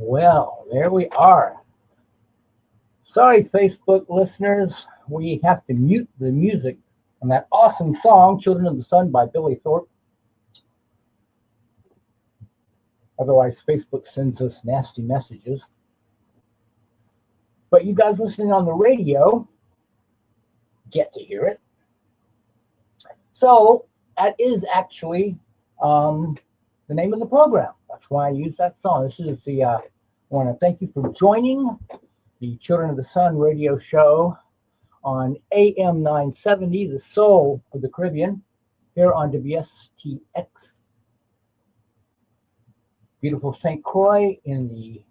Well, there we are. Sorry, Facebook listeners, we have to mute the music on that awesome song, Children of the Sun by Billy Thorpe. Otherwise, Facebook sends us nasty messages. But you guys listening on the radio get to hear it. So that is actually the name of the program. That's why I use that song. This is I want to thank you for joining the Children of the Sun radio show on AM 970, the soul of the Caribbean, here on WSTX. Beautiful St. Croix in the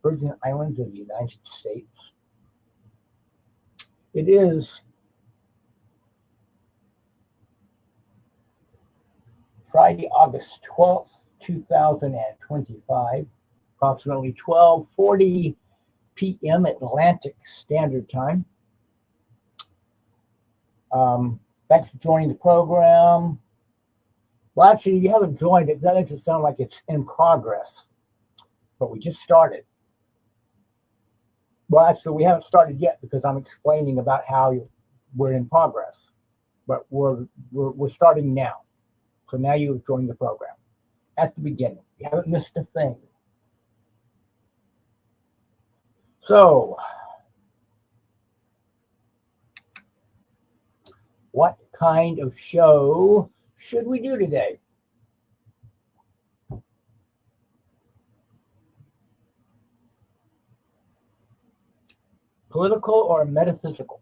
Virgin Islands of the United States. It is Friday, August 12th, 2025, approximately 12:40 p.m. Atlantic Standard Time. Thanks for joining the program. Well, actually, you haven't joined it. That makes it sound like it's in progress, but we just started. Well, actually, we haven't started yet because I'm explaining about how we're in progress, but we're starting now. So now you've joined the program at the beginning. You haven't missed a thing. So, what kind of show should we do today? Political or metaphysical?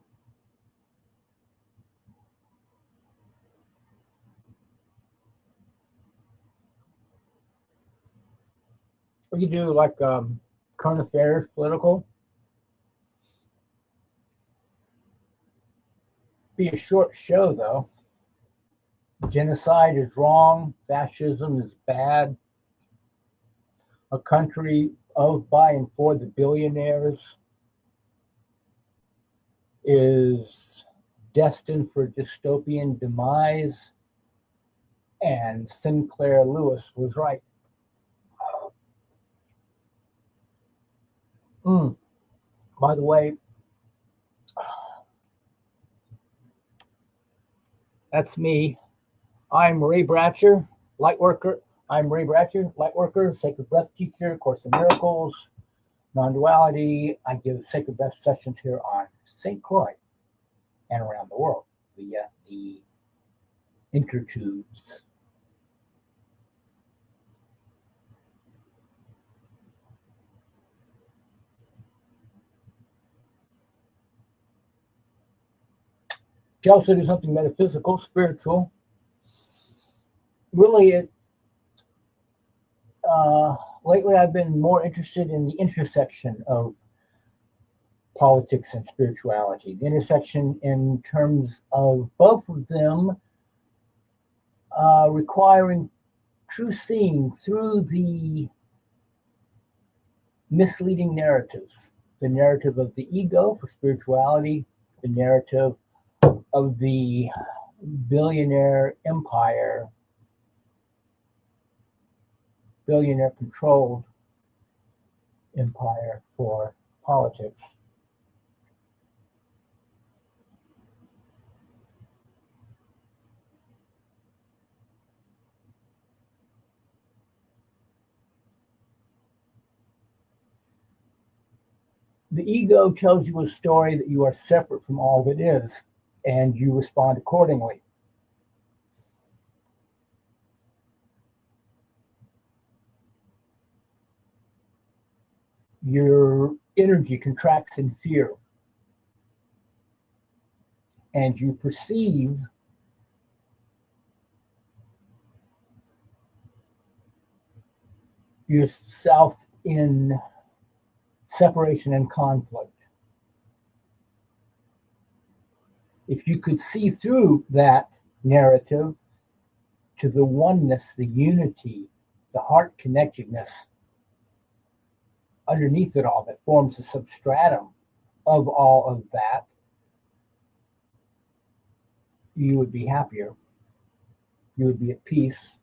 We could do like current affairs, political. Be a short show though. Genocide is wrong. Fascism is bad. A country of, by, and for the billionaires is destined for dystopian demise. And Sinclair Lewis was right. By the way, that's me. I'm Ray Bratcher, Lightworker. I'm Ray Bratcher, Lightworker, Sacred Breath Teacher, Course in Miracles, Non-Duality. I give Sacred Breath sessions here on St. Croix and around the world via the intertubes. You also do something metaphysical, spiritual. Really, lately I've been more interested in the intersection of politics and spirituality. The intersection in terms of both of them requiring true seeing through the misleading narratives. The narrative of the ego for spirituality, the narrative of the billionaire empire, billionaire controlled empire for politics. The ego tells you a story that you are separate from all that is, and you respond accordingly. Your energy contracts in fear, and you perceive yourself in separation and conflict. If you could see through that narrative to the oneness, the unity, the heart connectedness underneath it all that forms the substratum of all of that, you would be happier. You would be at peace.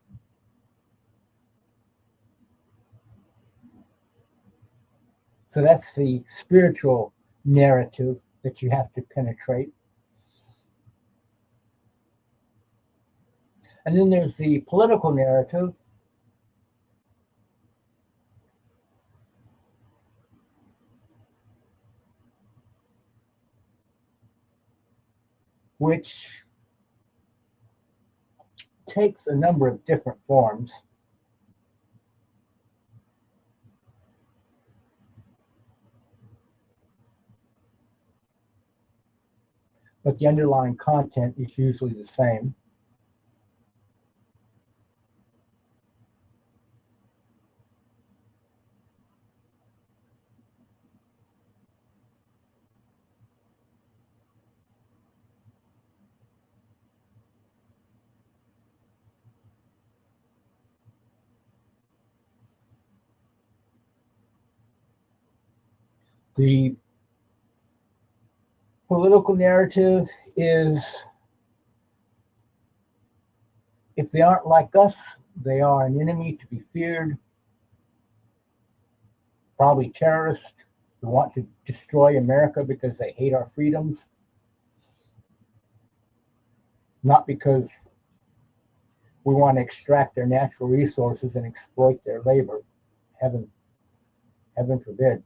So that's the spiritual narrative that you have to penetrate. And then there's the political narrative, which takes a number of different forms. But the underlying content is usually the same. The political narrative is, if they aren't like us, they are an enemy to be feared, probably terrorists who want to destroy America because they hate our freedoms, not because we want to extract their natural resources and exploit their labor. Heaven forbid.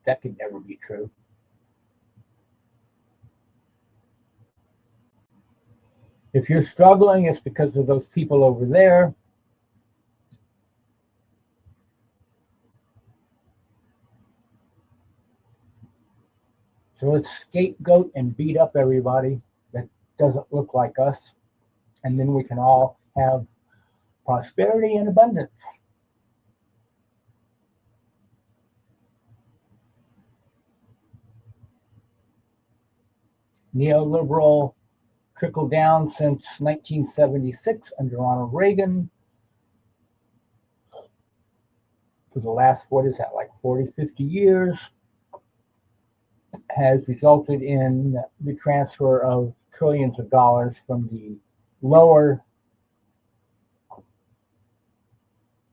That could never be true. If you're struggling, it's because of those people over there. So let's scapegoat and beat up everybody that doesn't look like us, and then we can all have prosperity and abundance. Neoliberal trickle down since 1976 under Ronald Reagan. For the last, like 40, 50 years, has resulted in the transfer of trillions of dollars from the lower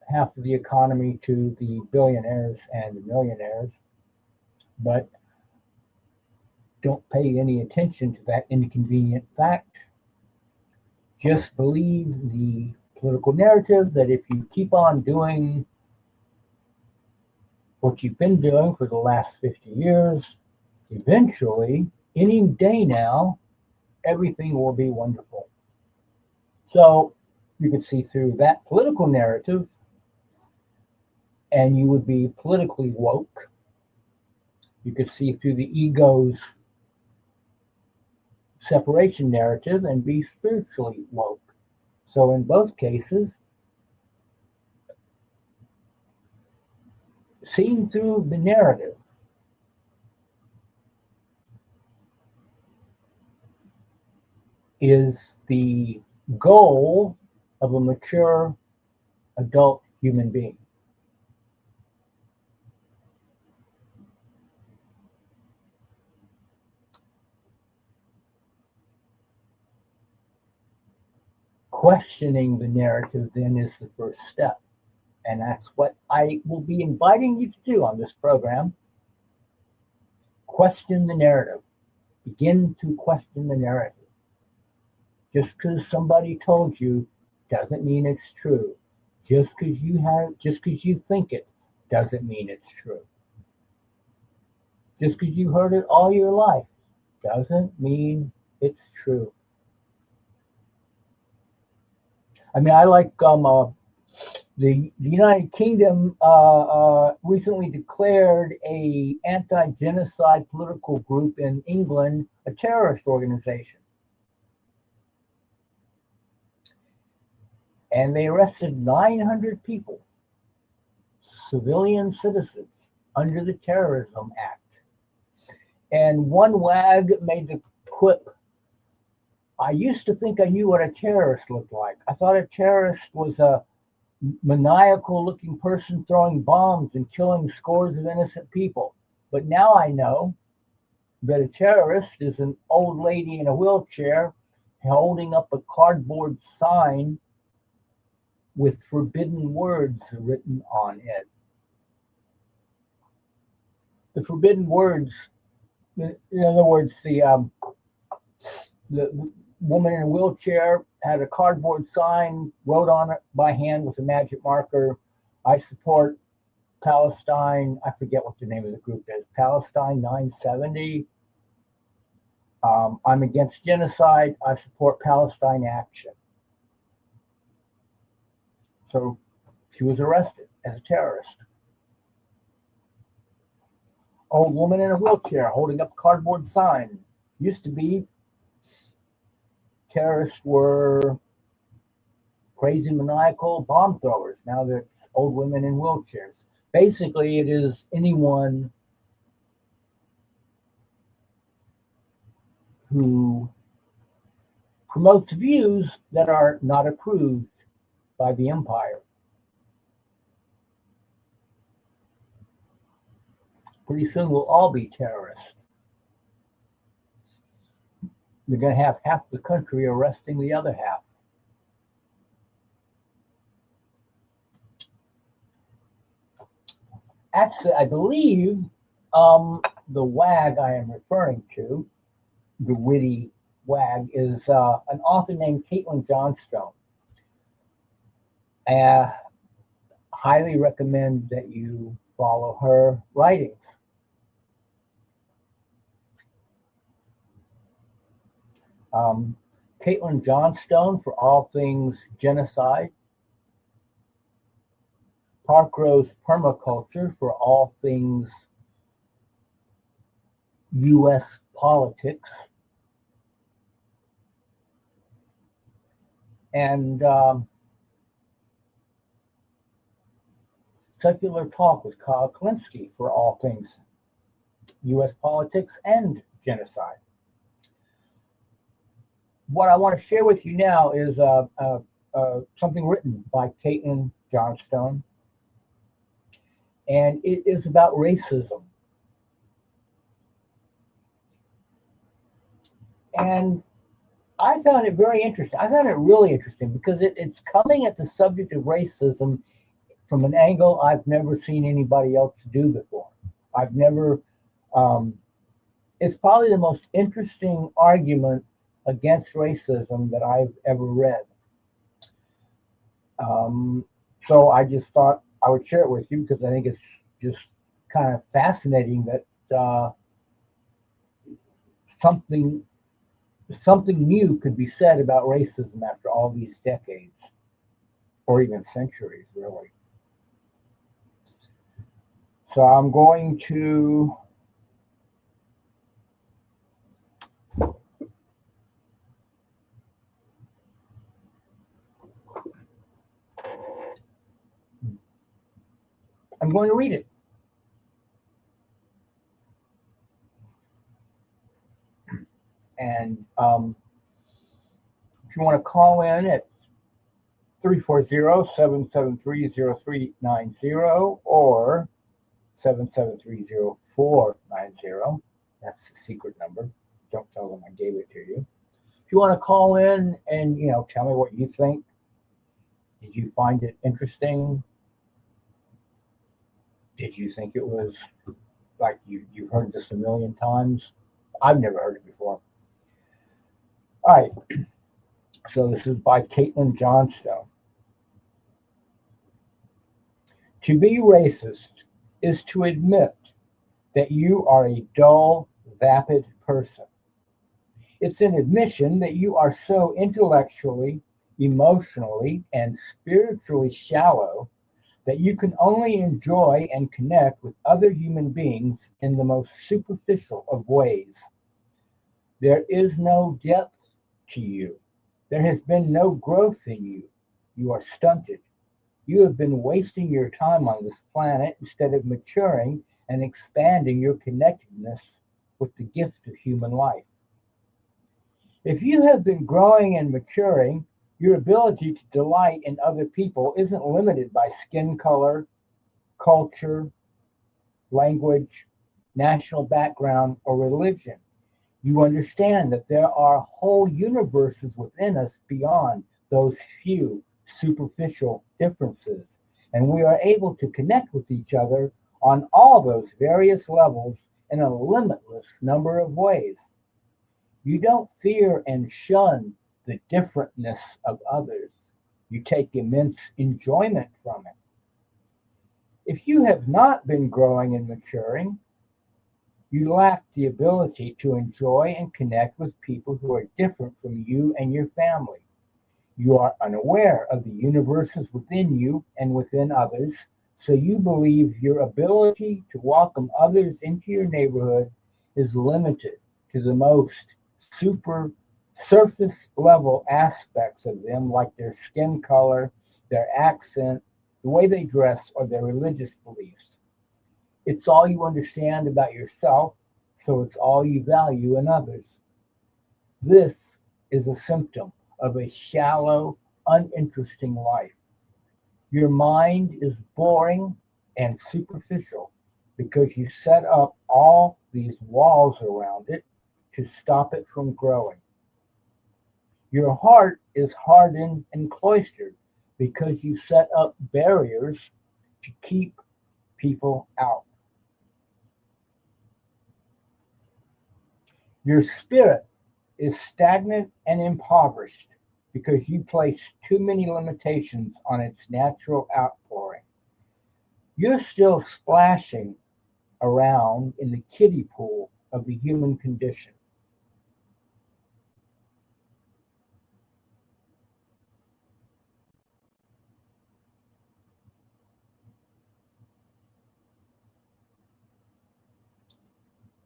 half of the economy to the billionaires and the millionaires. But don't pay any attention to that inconvenient fact. Just believe the political narrative that if you keep on doing what you've been doing for the last 50 years, eventually, any day now, everything will be wonderful. So you could see through that political narrative, and you would be politically woke. You could see through the ego's separation narrative and be spiritually woke. So in both cases, seeing through the narrative is the goal of a mature adult human being. Questioning the narrative then is the first step. And that's what I will be inviting you to do on this program. Question the narrative. Begin to question the narrative. Just because somebody told you doesn't mean it's true. Just because you think it doesn't mean it's true. Just because you heard it all your life doesn't mean it's true. I mean, I like the United Kingdom recently declared a anti-genocide political group in England a terrorist organization. And they arrested 900 people, civilian citizens, under the Terrorism Act. And one wag made the quip, I used to think I knew what a terrorist looked like. I thought a terrorist was a maniacal looking person throwing bombs and killing scores of innocent people. But now I know that a terrorist is an old lady in a wheelchair holding up a cardboard sign with forbidden words written on it. the forbidden words. In other words, the woman in a wheelchair had a cardboard sign, wrote on it by hand with a magic marker, "I support Palestine." I forget what the name of the group is. Palestine 970. "I'm against genocide. I support Palestine action." So she was arrested as a terrorist. Old woman in a wheelchair holding up a cardboard sign. Used to be terrorists were crazy maniacal bomb throwers. Now there's old women in wheelchairs. Basically, it is anyone who promotes views that are not approved by the empire. Pretty soon we'll all be terrorists. You're going to have half the country arresting the other half. Actually, I believe the wag I am referring to, the witty wag, is an author named Caitlin Johnstone. I highly recommend that you follow her writings. Caitlin Johnstone for all things genocide. Parkrose Permaculture for all things U.S. politics. And Secular Talk with Kyle Klinsky for all things U.S. politics and genocide. What I want to share with you now is something written by Caitlin Johnstone, and it is about racism. And I found it very interesting. I found it really interesting because it's coming at the subject of racism from an angle I've never seen anybody else do before. I've never, it's probably the most interesting argument against racism that I've ever read. So I just thought I would share it with you because I think it's just kind of fascinating that something new could be said about racism after all these decades, or even centuries, really. So I'm going to read it. And if you want to call in at 340-773-0390 or 773-0490. That's the secret number. Don't tell them I gave it to you. If you want to call in and tell me what you think. Did you find it interesting? Did you think it was like you've heard this a million times? I've never heard it before. All right. So this is by Caitlin Johnstone. To be racist is to admit that you are a dull, vapid person. It's an admission that you are so intellectually, emotionally, and spiritually shallow that you can only enjoy and connect with other human beings in the most superficial of ways. There is no depth to you. There has been no growth in you. You are stunted. You have been wasting your time on this planet instead of maturing and expanding your connectedness with the gift of human life. If you have been growing and maturing, your ability to delight in other people isn't limited by skin color, culture, language, national background, or religion. You understand that there are whole universes within us beyond those few superficial differences, and we are able to connect with each other on all those various levels in a limitless number of ways. You don't fear and shun the differentness of others. You take immense enjoyment from it. If you have not been growing and maturing, you lack the ability to enjoy and connect with people who are different from you and your family. You are unaware of the universes within you and within others, so you believe your ability to welcome others into your neighborhood is limited to the most super surface level aspects of them, like their skin color, their accent, the way they dress, or their religious beliefs. It's all you understand about yourself, so it's all you value in others. This is a symptom of a shallow, uninteresting life. Your mind is boring and superficial because you set up all these walls around it to stop it from growing. Your heart is hardened and cloistered because you set up barriers to keep people out. Your spirit is stagnant and impoverished because you place too many limitations on its natural outpouring. You're still splashing around in the kiddie pool of the human condition.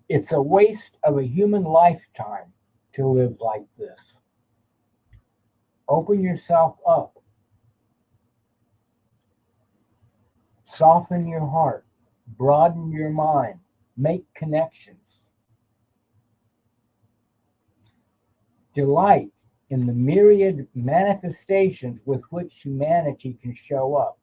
It's a waste of a human lifetime to live like this. Open yourself up, soften your heart, broaden your mind, make connections. Delight in the myriad manifestations with which humanity can show up.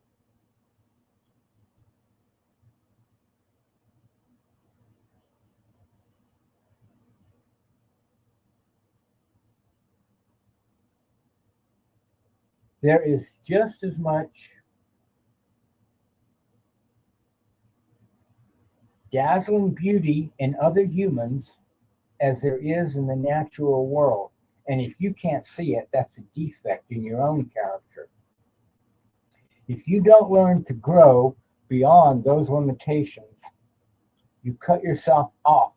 There is just as much dazzling beauty in other humans as there is in the natural world. And if you can't see it, that's a defect in your own character. If you don't learn to grow beyond those limitations, you cut yourself off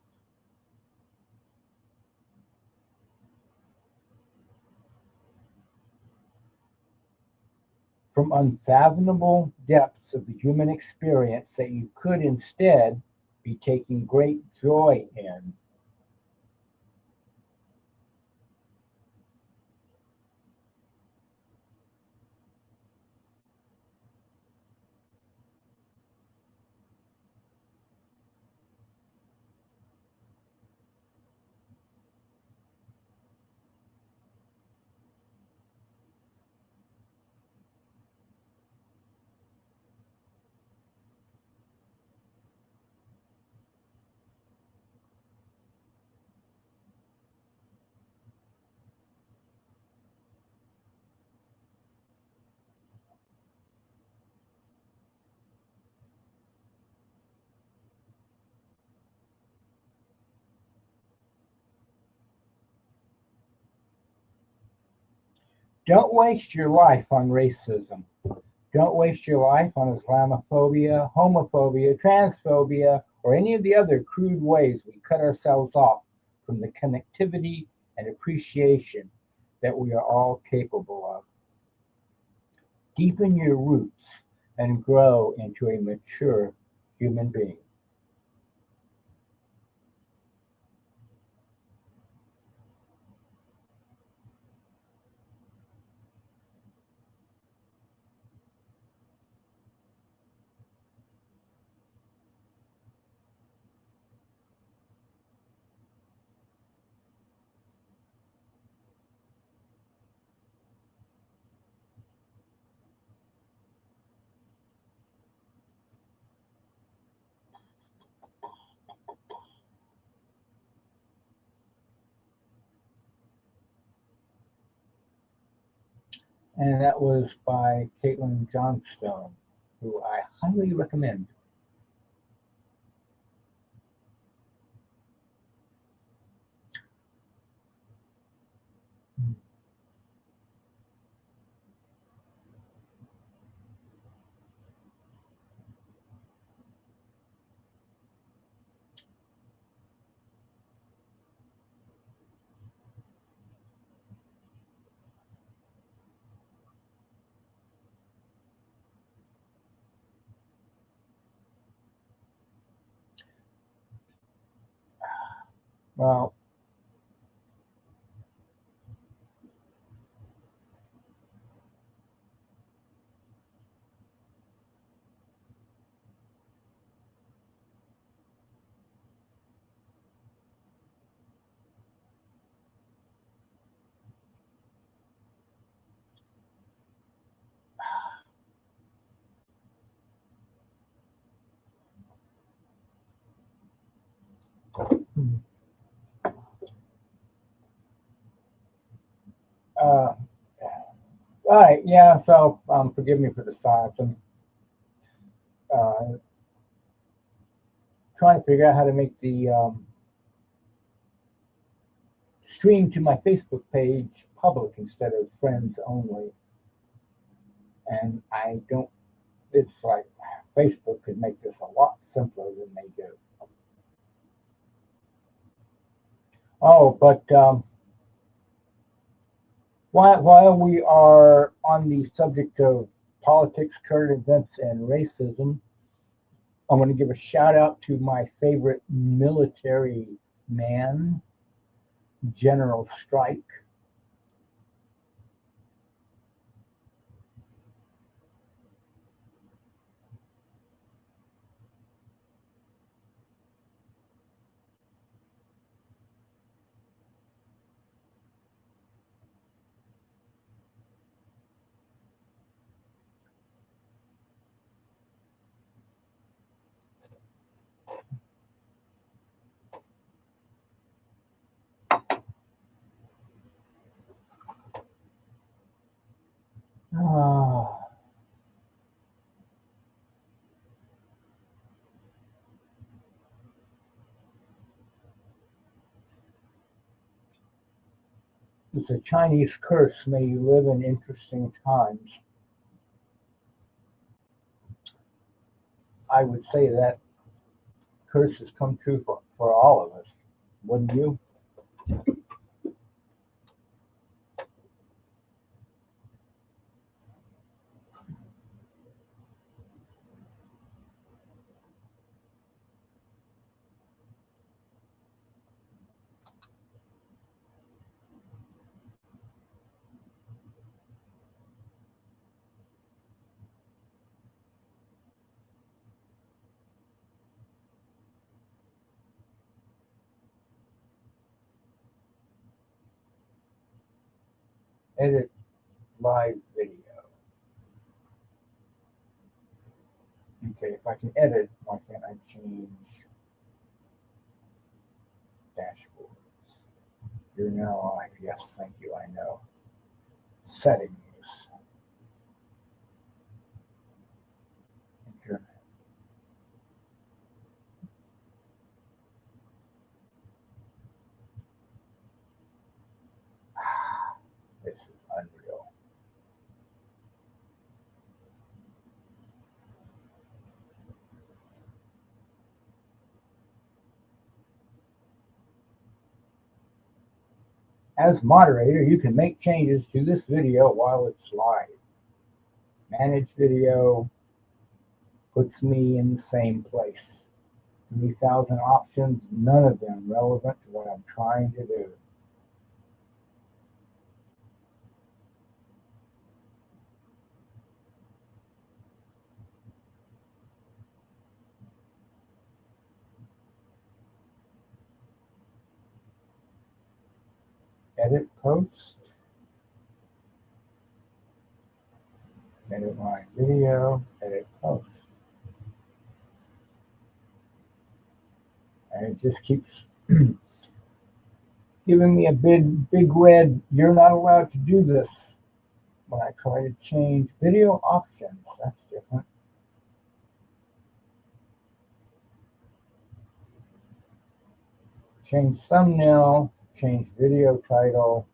from unfathomable depths of the human experience that you could instead be taking great joy in. Don't waste your life on racism. Don't waste your life on Islamophobia, homophobia, transphobia, or any of the other crude ways we cut ourselves off from the connectivity and appreciation that we are all capable of. Deepen your roots and grow into a mature human being. And that was by Caitlin Johnstone, who I highly recommend. Well, uh, all right, yeah. So, forgive me for the silence. I'm trying to figure out how to make the stream to my Facebook page public instead of friends only. And I don't. It's like Facebook could make this a lot simpler than they do. Oh, but while we are on the subject of politics, current events, and racism, I want to give a shout out to my favorite military man, General Strike. Ah, it's a Chinese curse. May you live in interesting times. I would say that curse has come true for all of us. Wouldn't you? Edit live video. Okay, if I can edit, why can't I change dashboards? You're now live. Yes, thank you. I know. Settings. Enter. This is unreal. As moderator, you can make changes to this video while it's live. Manage video puts me in the same place. 3,000 options, none of them relevant to what I'm trying to do. Edit post. Edit my video. Edit post. And it just keeps giving me a big red, you're not allowed to do this. When I try to change video options, that's different. Change thumbnail, change video title.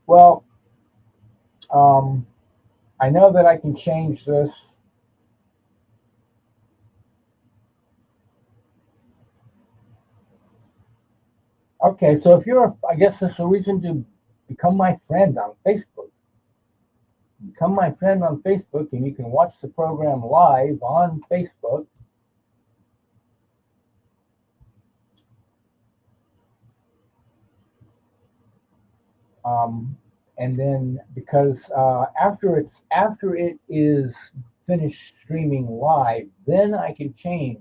Well, I know that I can change this. Okay, so if you're, I guess that's a reason to become my friend on Facebook. Become my friend on Facebook and you can watch the program live on Facebook. And then because after it is finished streaming live, then I can change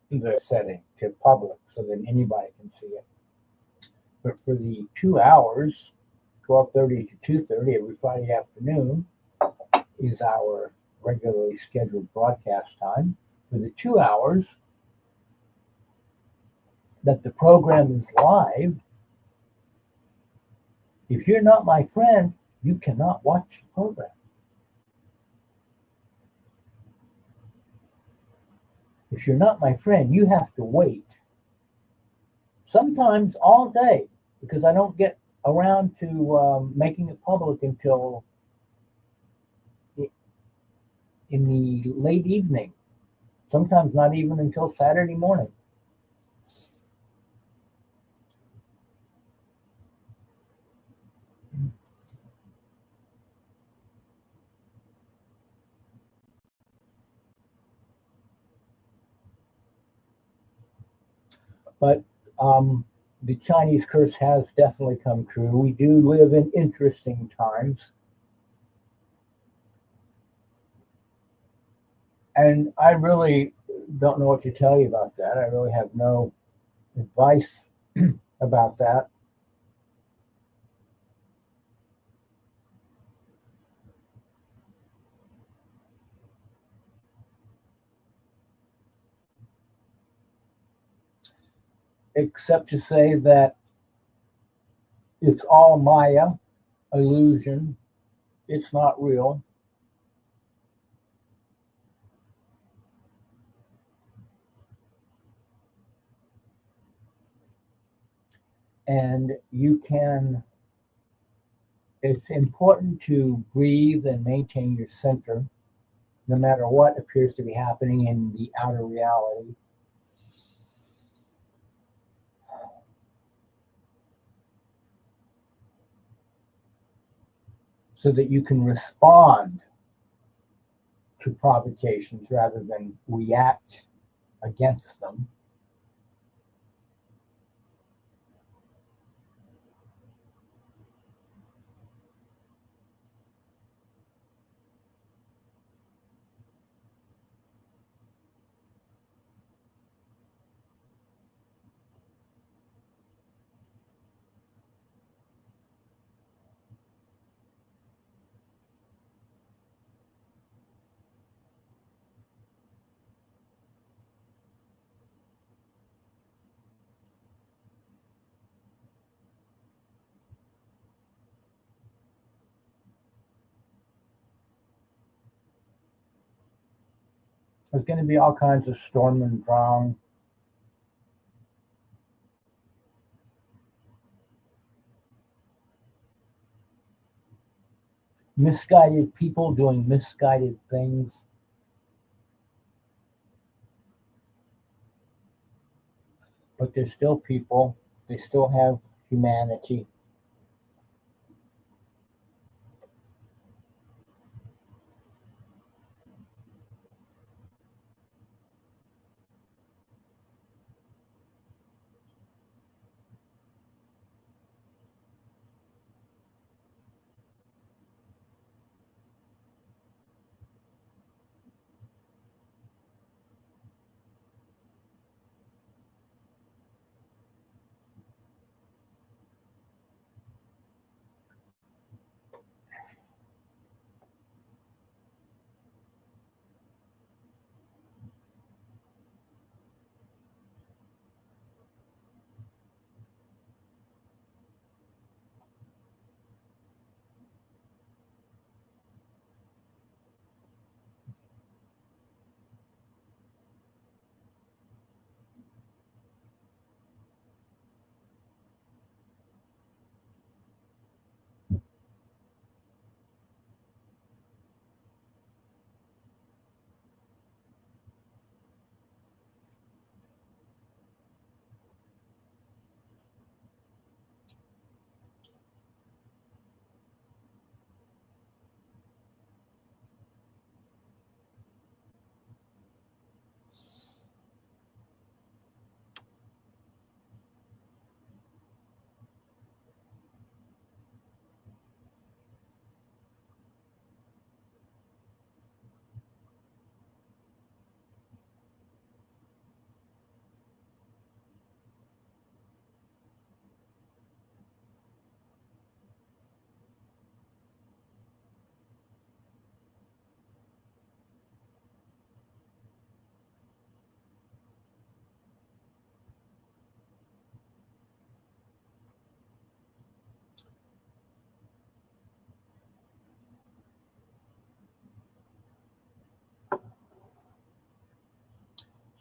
the setting to public so that anybody can see it. But for the 2 hours, 12:30 to 2:30 every Friday afternoon is our regularly scheduled broadcast time. For the 2 hours that the program is live, if you're not my friend, you cannot watch the program. If you're not my friend, you have to wait. Sometimes all day, because I don't get around to making it public until in the late evening. Sometimes not even until Saturday morning. But the Chinese curse has definitely come true. We do live in interesting times. And I really don't know what to tell you about that. I really have no advice about that. Except to say that it's all Maya, illusion. It's not real. And it's important to breathe and maintain your center no matter what appears to be happening in the outer reality. So that you can respond to provocations rather than react against them. There's going to be all kinds of storm and drown. Misguided people doing misguided things. But they're still people. They still have humanity.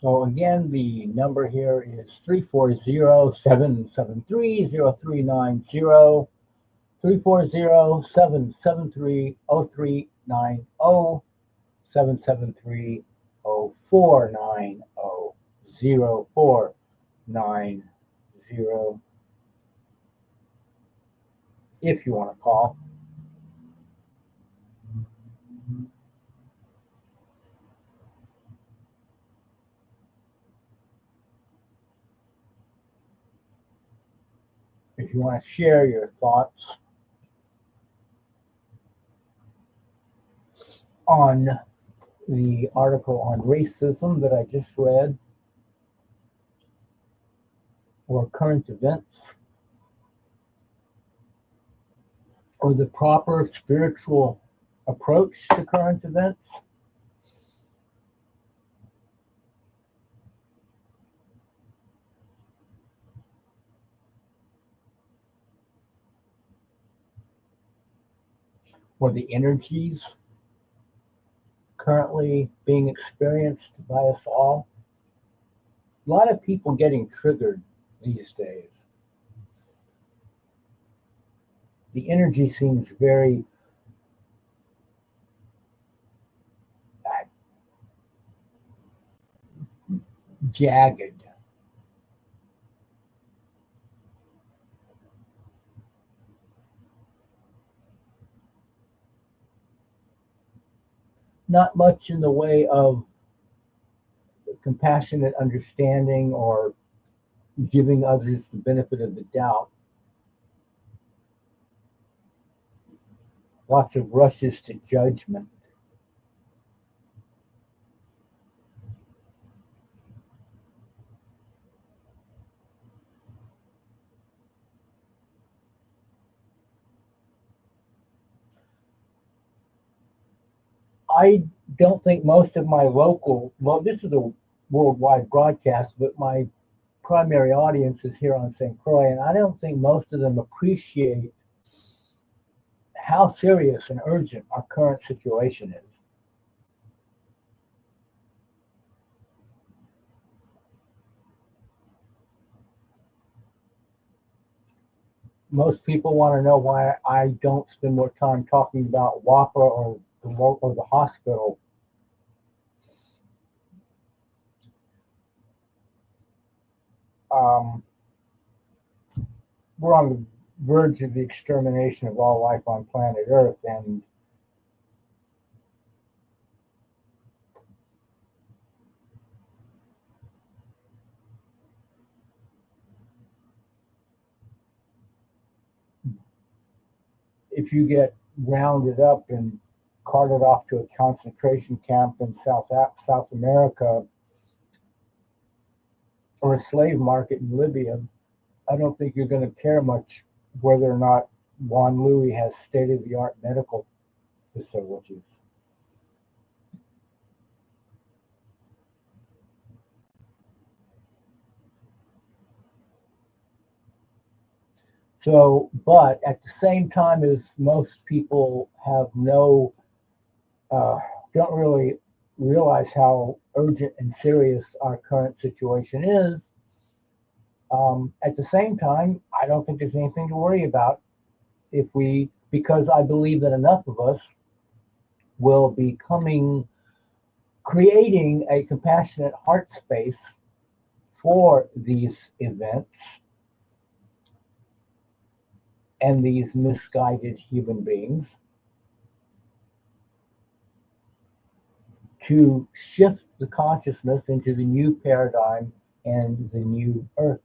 So again, the number here is 340-773-0390, 340-773-0390, 773-0490, 0490, if you want to call. If you want to share your thoughts on the article on racism that I just read, or current events, or the proper spiritual approach to current events, or the energies currently being experienced by us all. A lot of people getting triggered these days. The energy seems very jagged. Not much in the way of compassionate understanding or giving others the benefit of the doubt. Lots of rushes to judgment. I don't think most of my well, this is a worldwide broadcast, but my primary audience is here on St. Croix, and I don't think most of them appreciate how serious and urgent our current situation is. Most people want to know why I don't spend more time talking about WAPA or the hospital. We're on the verge of the extermination of all life on planet Earth, and if you get rounded up and carted off to a concentration camp in South America or a slave market in Libya, I don't think you're going to care much whether or not Juan Louis has state-of-the-art medical facilities. So, but at the same time as most people have don't really realize how urgent and serious our current situation is, at the same time, I don't think there's anything to worry about because I believe that enough of us will be creating a compassionate heart space for these events and these misguided human beings to shift the consciousness into the new paradigm and the new earth.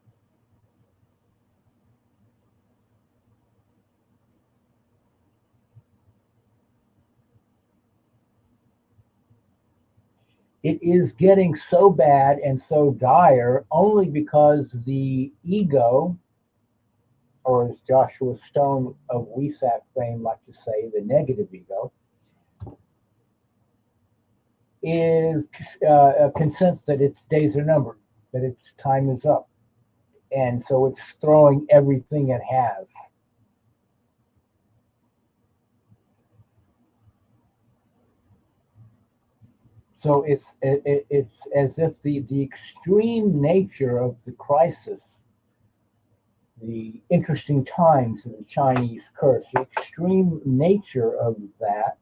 It is getting so bad and so dire only because the ego, or as Joshua Stone of WESAC fame like to say, the negative ego, is convinced that its days are numbered, that its time is up. And so it's throwing everything it has. So it's as if the extreme nature of the crisis, the interesting times of the Chinese curse, the extreme nature of that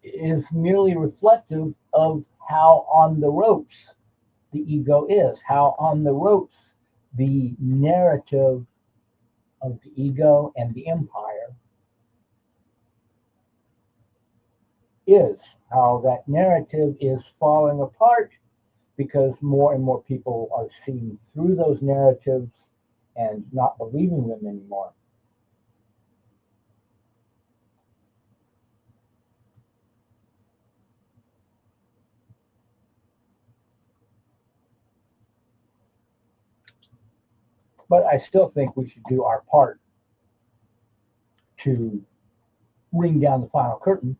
is merely reflective of how on the ropes the ego is, how on the ropes the narrative of the ego and the empire is, how that narrative is falling apart because more and more people are seeing through those narratives and not believing them anymore. But I still think we should do our part to ring down the final curtain.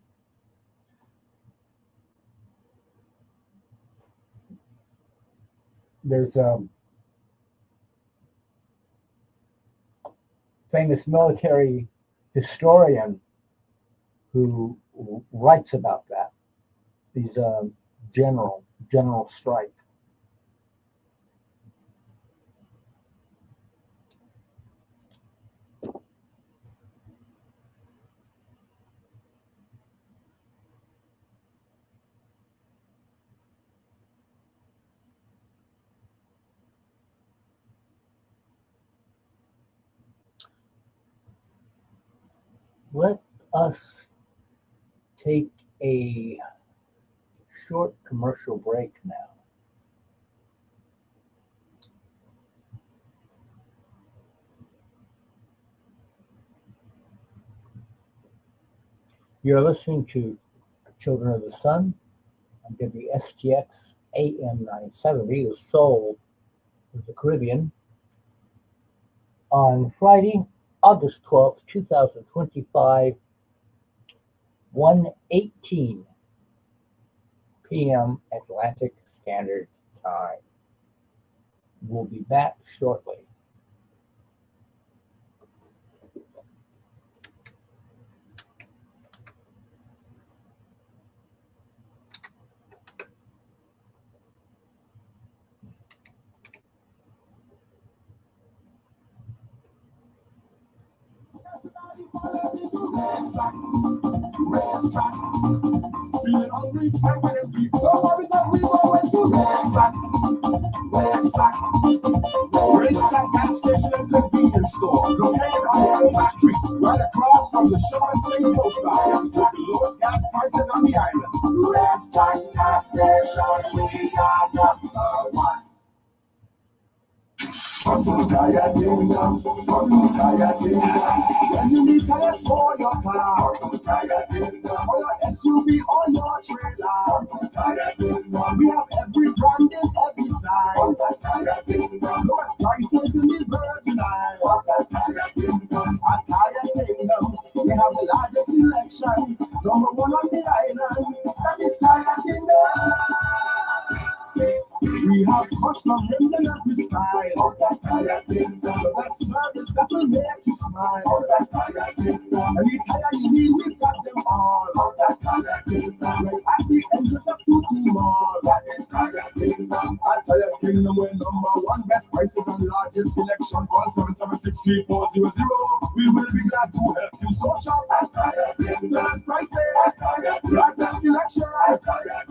There's a famous military historian who writes about that. He's a General Strike. Let us take a short commercial break now. You're listening to Children of the Sun on WSTX AM 970, the soul of the Caribbean, on Friday, August 12th, 2025, 1:18 p.m. Atlantic Standard Time. We'll be back shortly. Feeling hungry, can't wait to feed. Don't worry, that we always do. Racetrack, gas station, and convenience store. Located on Main Street, right across from the Show Sept post office. With the lowest gas prices on the island. Racetrack gas station, we are number one. Come to Tire Kingdom, come to Tire Kingdom. When you need tires for your car, come to Tire Kingdom. For your SUV or your trailer, come to Tire Kingdom. We have every brand in every size. Come to Tire Kingdom. Lowest prices in the Virgin Islands. Come to Tire Kingdom. At Tire Kingdom, we have the largest selection. Number one on the island, that is Tire Kingdom. We have custom rims in every style. All that Tire Kingdom. The best service that will make you smile. All that Tire Kingdom. Any tire you need, we've got them all. All that Tire Kingdom. Right at the entrance of Tutti Mall. That is Tire Kingdom. At Tire Kingdom, we're number one. Best prices and largest selection. Call 776-3400. We will be glad to help you. So shop at Tire Kingdom. Best prices, largest selection.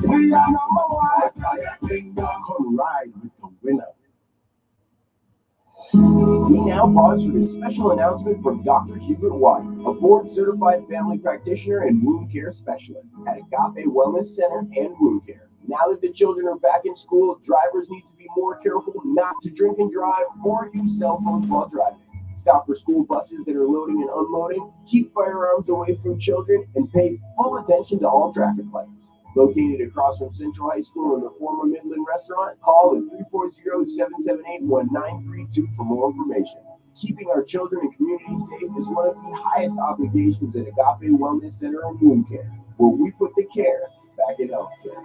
We are number one. Tire Kingdom. Come ride with the winner. We now pause for this special announcement from Dr. Hubert White, a board-certified family practitioner and wound care specialist at Agape Wellness Center and Wound Care. Now that the children are back in school, drivers need to be more careful not to drink and drive or use cell phones while driving. Stop for school buses that are loading and unloading, keep firearms away from children, and pay full attention to all traffic lights. Located across from Central High School and the former Midland Restaurant, call at 340-778-1932 for more information. Keeping our children and community safe is one of the highest obligations at Agape Wellness Center and Wound Care, where we put the care back in healthcare.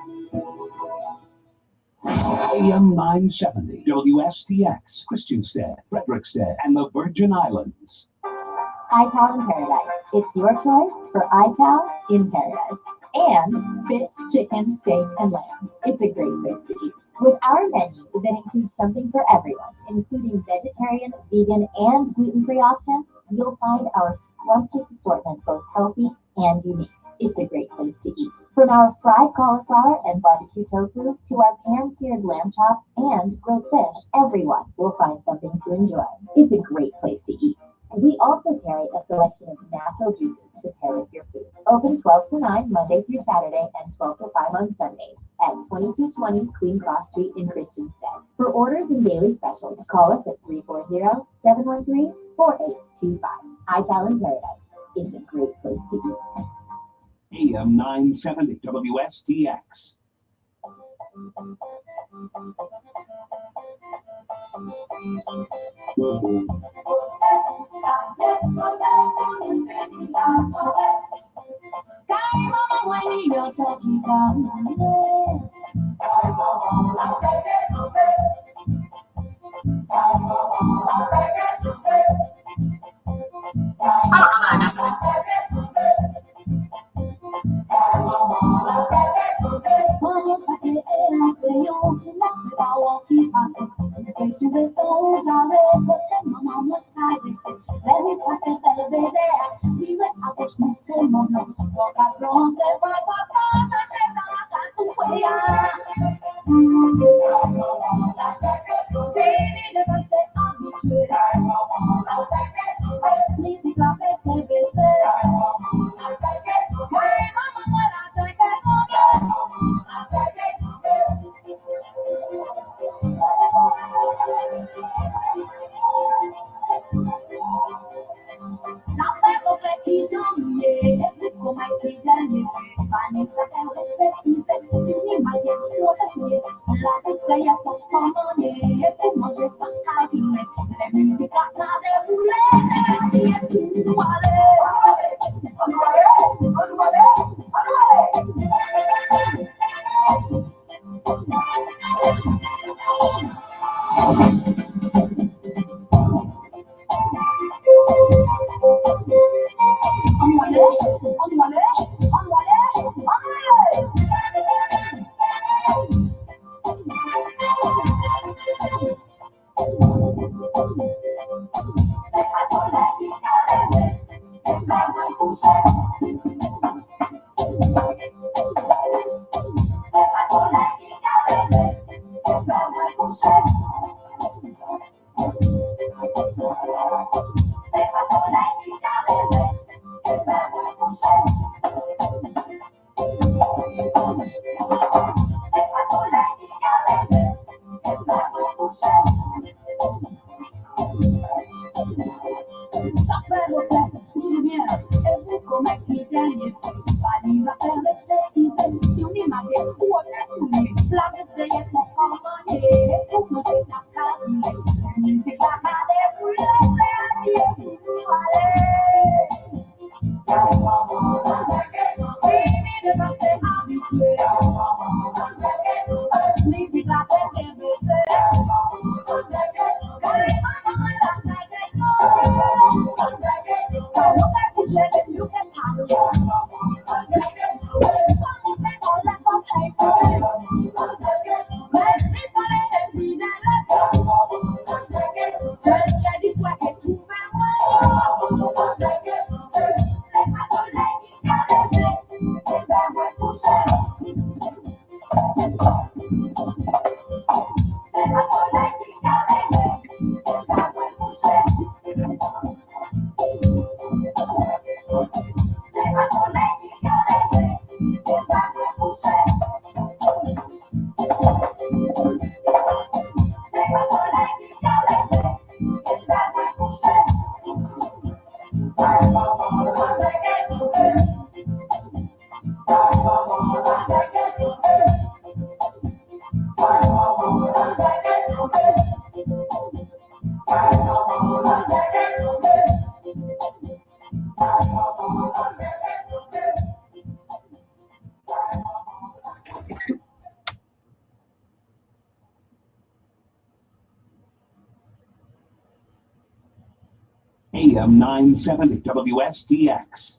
AM 970, WSTX, Christiansted, Fredericksted, and the Virgin Islands. iTown in Paradise. It's your choice for iTown in Paradise. And fish, chicken, steak, and lamb. It's a great place to eat. With our menu that includes something for everyone, including vegetarian, vegan, and gluten-free options, you'll find our scrumptious assortment both healthy and unique. It's a great place to eat. From our fried cauliflower and barbecue tofu to our pan-seared lamb chops and grilled fish, everyone will find something to enjoy. It's a great place to eat. We also carry a selection of natural juices to pair with your food. Open 12 to 9 Monday through Saturday and 12 to 5 on Sundays at 2220 Queen Cross Street in Christiansted. For orders and daily specials, call us at 340-713-4825. iTown Paradise. It's a great place to eat. AM 970 WSTX. AM 970 WSTX.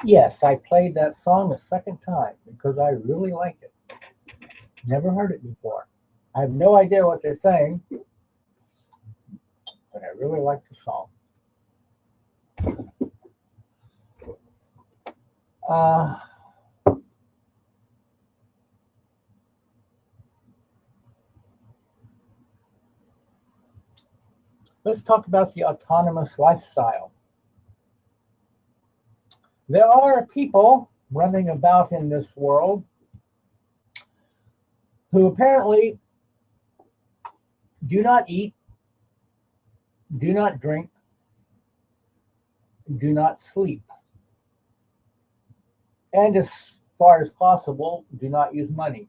Yes, I played that song a second time because I really like it. Never heard it before. I have no idea what they're saying, but I really like the song. Uh, let's talk about the autonomous lifestyle. There are people running about in this world who apparently do not eat, do not drink, do not sleep, and as far as possible, do not use money.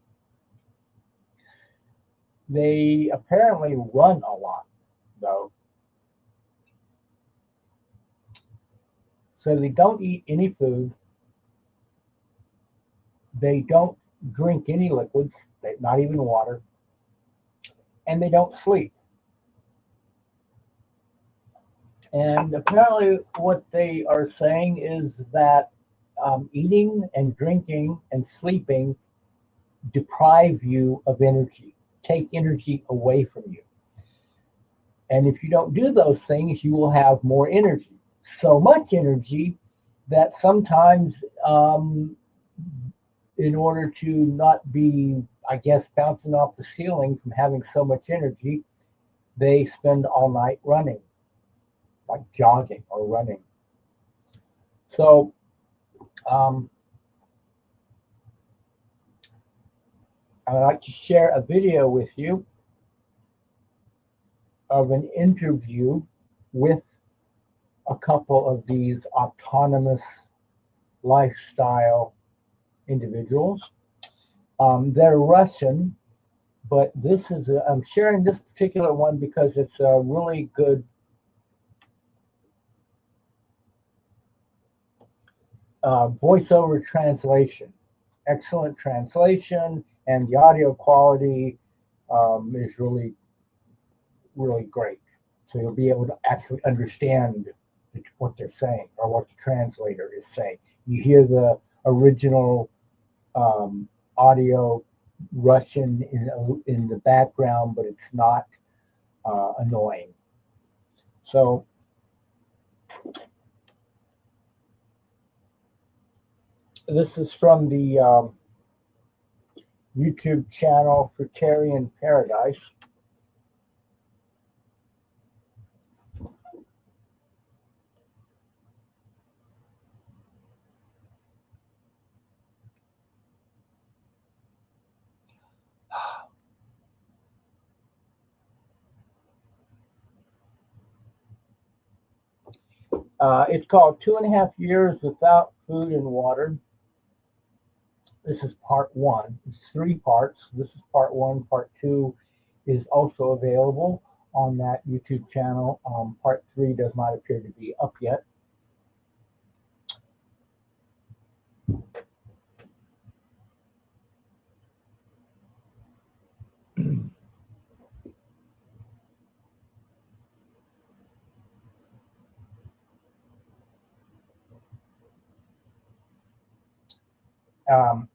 They apparently run a lot, though. So they don't eat any food, they don't drink any liquids, not even water, and they don't sleep. And apparently, what they are saying is that eating and drinking and sleeping deprive you of energy, take energy away from you. And if you don't do those things, you will have more energy. So much energy that sometimes, in order to not be, I guess, bouncing off the ceiling from having so much energy, they spend all night running, like jogging or running. So, I'd like to share a video with you of an interview with a couple of these autonomous lifestyle individuals. They're Russian, but I'm sharing this particular one because it's a really good voiceover translation. Excellent translation, and the audio quality is really, really great. So you'll be able to actually understand what they're saying or what the translator is saying. You hear the original audio Russian in the background, but it's not annoying. So this is from the YouTube channel Fruitarian Paradise. It's called 2.5 Years Without Food and Water. This is part one. It's 3 parts. This is part one. Part two is also available on that YouTube channel. Part 3 does not appear to be up yet.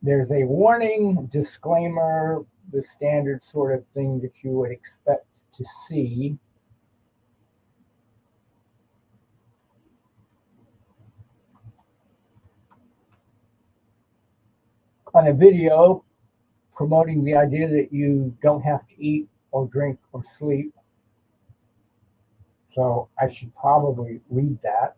There's a warning, disclaimer, the standard sort of thing that you would expect to see. On a video promoting the idea that you don't have to eat or drink or sleep. So I should probably read that.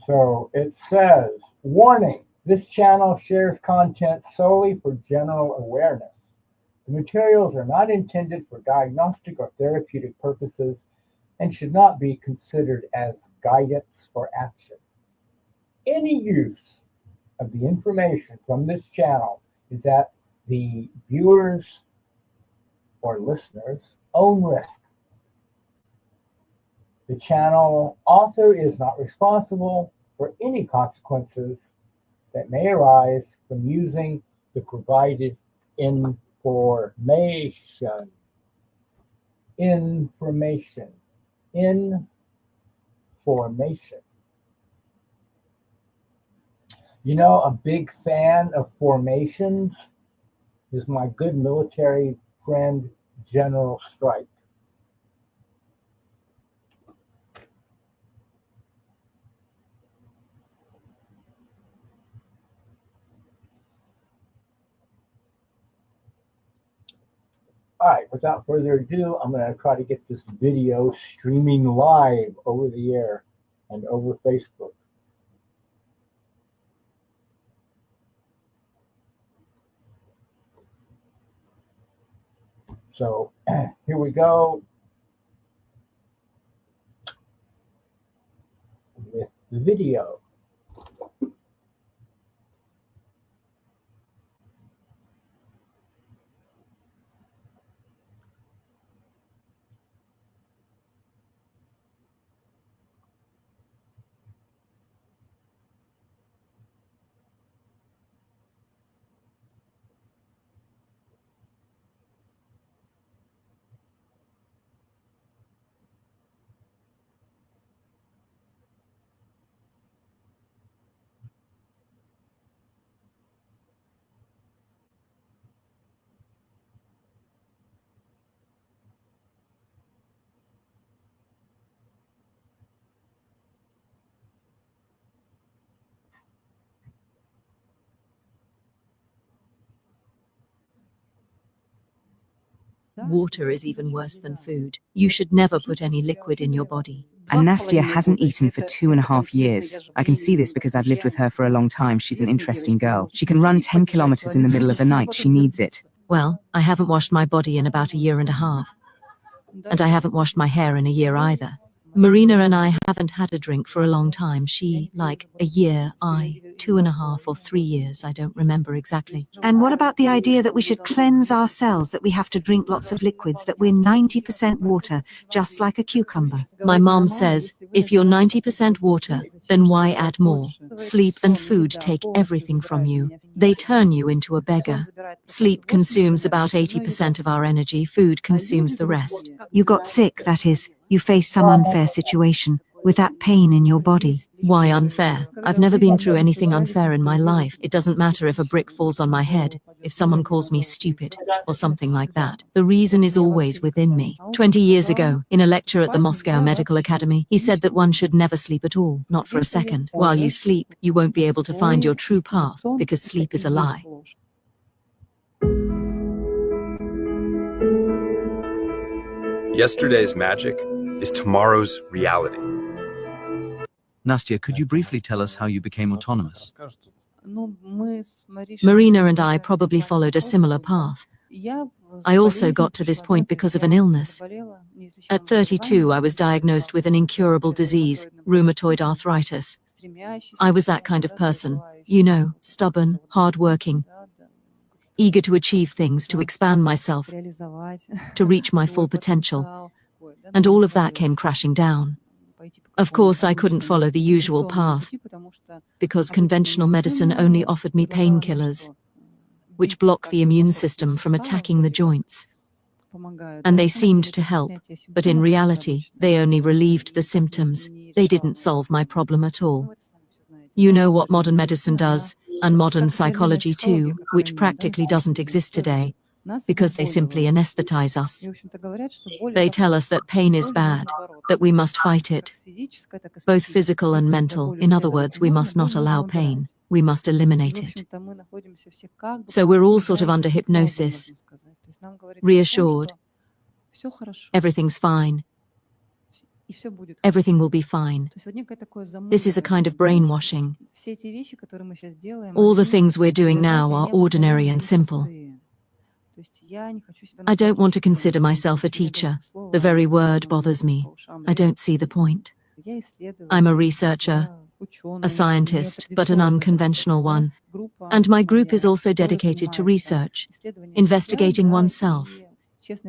So it says, warning, this channel shares content solely for general awareness. The materials are not intended for diagnostic or therapeutic purposes and should not be considered as guidance for action. Any use of the information from this channel is at the viewers or listeners' own risk. The channel author is not responsible for any consequences that may arise from using the provided information. Information. You know, a big fan of formations is my good military friend, General Strike. All right, without further ado, I'm going to try to get this video streaming live over the air and over Facebook. So here we go with the video. Water is even worse than food. You should never put any liquid in your body. And Nastya hasn't eaten for 2.5 years. I can see this because I've lived with her for a long time. She's an interesting girl. She can run 10 kilometers in the middle of the night. She needs it. Well, I haven't washed my body in about 1.5 years. And I haven't washed my hair in 1 year either. Marina and I haven't had a drink for a long time. She, like, 1 year, I, 2.5 or 3 years, I don't remember exactly. And what about the idea that we should cleanse our cells, that we have to drink lots of liquids, that we're 90% water, just like a cucumber? My mom says, if you're 90% water, then why add more? Sleep and food take everything from you. They turn you into a beggar. Sleep consumes about 80% of our energy, food consumes the rest. You got sick, that is. You face some unfair situation with that pain in your body. Why unfair? I've never been through anything unfair in my life. It doesn't matter if a brick falls on my head, if someone calls me stupid, or something like that. The reason is always within me. 20 years ago, in a lecture at the Moscow Medical Academy, he said that one should never sleep at all, not for a second. While you sleep, you won't be able to find your true path, because sleep is a lie. Yesterday's magic is tomorrow's reality. Nastya, could you briefly tell us how you became autonomous? Marina and I probably followed a similar path. I also got to this point because of an illness. At 32, I was diagnosed with an incurable disease, rheumatoid arthritis. I was that kind of person, you know, stubborn, hard-working, eager to achieve things, to expand myself, to reach my full potential. And all of that came crashing down. Of course, I couldn't follow the usual path, because conventional medicine only offered me painkillers, which block the immune system from attacking the joints. And they seemed to help, but in reality, they only relieved the symptoms. They didn't solve my problem at all. You know what modern medicine does, and modern psychology too, which practically doesn't exist today, because they simply anesthetize us. They tell us that pain is bad, that we must fight it, both physical and mental. In other words, we must not allow pain. We must eliminate it. So we're all sort of under hypnosis, reassured, everything's fine. Everything will be fine. This is a kind of brainwashing. All the things we're doing now are ordinary and simple. I don't want to consider myself a teacher. The very word bothers me. I don't see the point. I'm a researcher, a scientist, but an unconventional one. And my group is also dedicated to research, investigating oneself,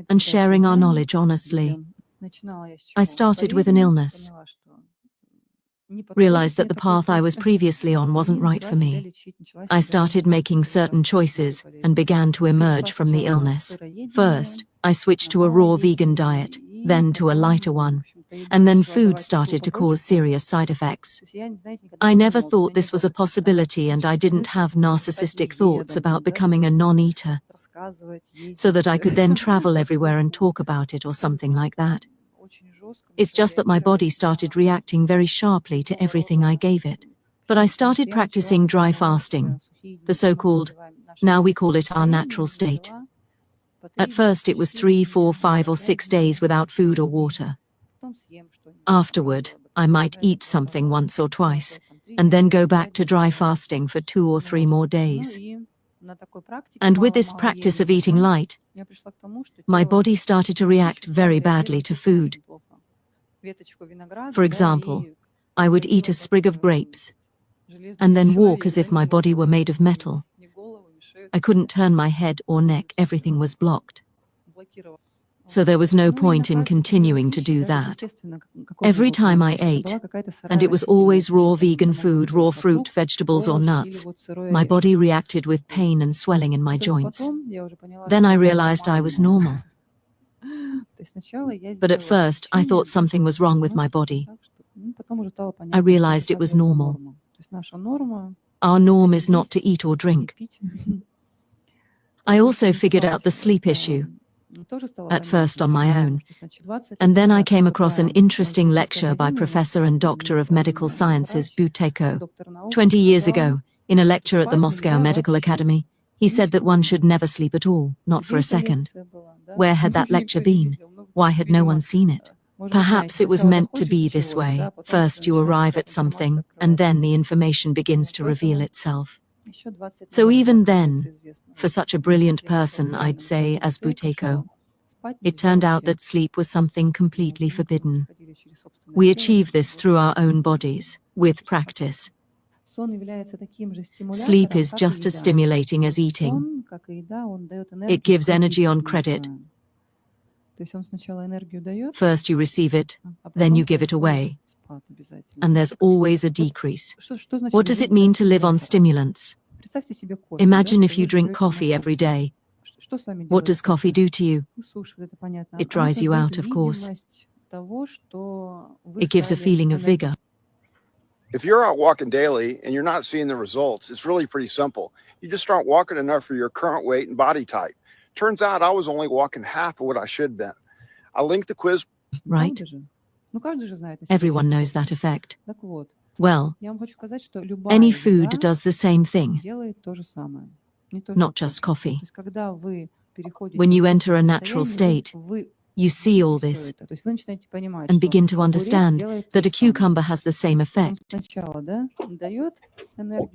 and sharing our knowledge honestly. I started with an illness, realized that the path I was previously on wasn't right for me. I started making certain choices and began to emerge from the illness. First, I switched to a raw vegan diet, then to a lighter one, and then food started to cause serious side effects. I never thought this was a possibility, and I didn't have narcissistic thoughts about becoming a non-eater, so that I could then travel everywhere and talk about it or something like that. It's just that my body started reacting very sharply to everything I gave it. But I started practicing dry fasting, the so-called, now we call it our natural state. At first it was 3, 4, 5 or 6 days without food or water. Afterward, I might eat something once or twice, and then go back to dry fasting for 2 or 3 more days. And with this practice of eating light, my body started to react very badly to food. For example, I would eat a sprig of grapes, and then walk as if my body were made of metal. I couldn't turn my head or neck, everything was blocked. So there was no point in continuing to do that. Every time I ate, and it was always raw vegan food, raw fruit, vegetables or nuts, my body reacted with pain and swelling in my joints. Then I realized I was normal. But at first, I thought something was wrong with my body. I realized it was normal. Our norm is not to eat or drink. I also figured out the sleep issue, at first on my own, and then I came across an interesting lecture by Professor and Doctor of Medical Sciences Buteyko. 20 years ago, in a lecture at the Moscow Medical Academy, he said that one should never sleep at all, not for a second. Where had that lecture been? Why had no one seen it? Perhaps it was meant to be this way. First you arrive at something, and then the information begins to reveal itself. So even then, for such a brilliant person, I'd say, as Buteyko, it turned out that sleep was something completely forbidden. We achieve this through our own bodies, with practice. Sleep is just as stimulating as eating. It gives energy on credit. First you receive it, then you give it away. And there's always a decrease. What does it mean to live on stimulants? Imagine if you drink coffee every day. What does coffee do to you? It dries you out, of course. It gives a feeling of vigor. If you're out walking daily and you're not seeing the results, it's really pretty simple. You just aren't walking enough for your current weight and body type. Turns out I was only walking half of what I should have been. I linked the quiz. Right? Everyone knows that effect. Well, any food does the same thing, not just coffee. When you enter a natural state, you see all this and begin to understand that a cucumber has the same effect.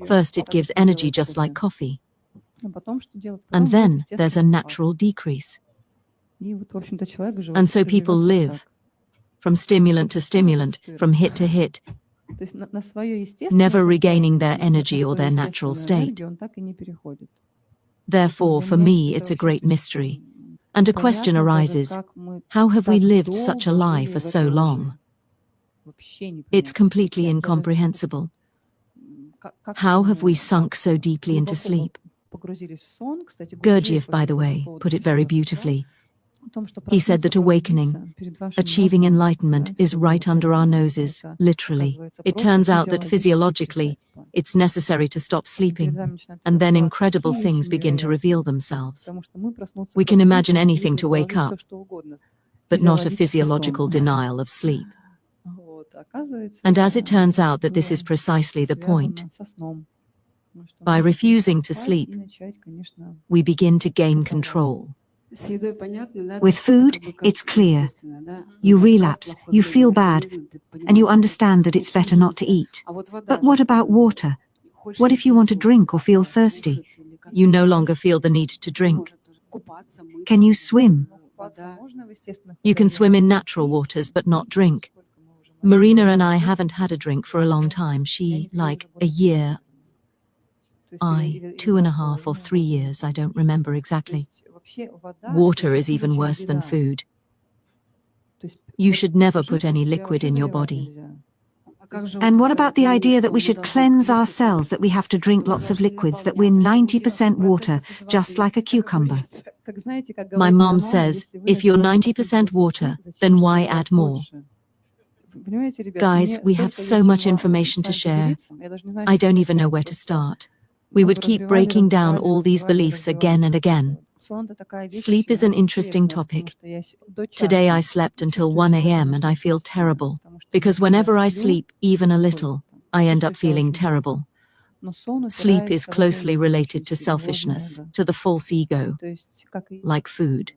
First, it gives energy just like coffee, and then there's a natural decrease. And so people live from stimulant to stimulant, from hit to hit, never regaining their energy or their natural state. Therefore, for me, it's a great mystery. And a question arises, how have we lived such a lie for so long? It's completely incomprehensible. How have we sunk so deeply into sleep? Gurdjieff, by the way, put it very beautifully. He said that awakening, achieving enlightenment, is right under our noses, literally. It turns out that physiologically, it's necessary to stop sleeping, and then incredible things begin to reveal themselves. We can imagine anything to wake up, but not a physiological denial of sleep. And as it turns out that this is precisely the point. By refusing to sleep, we begin to gain control. With food, it's clear. You relapse, you feel bad, and you understand that it's better not to eat. But what about water? What if you want to drink or feel thirsty? You no longer feel the need to drink. Can you swim? You can swim in natural waters, but not drink. Marina and I haven't had a drink for a long time. She, like, a year. I, 2.5 or 3 years, I don't remember exactly. Water is even worse than food. You should never put any liquid in your body. And what about the idea that we should cleanse our cells, that we have to drink lots of liquids, that we're 90% water, just like a cucumber? My mom says, if you're 90% water, then why add more? Guys, we have so much information to share. I don't even know where to start. We would keep breaking down all these beliefs again and again. Sleep is an interesting topic. Today I slept until 1 a.m. and I feel terrible, because whenever I sleep even a little, I end up feeling terrible. Sleep is closely related to selfishness, to the false ego, like food.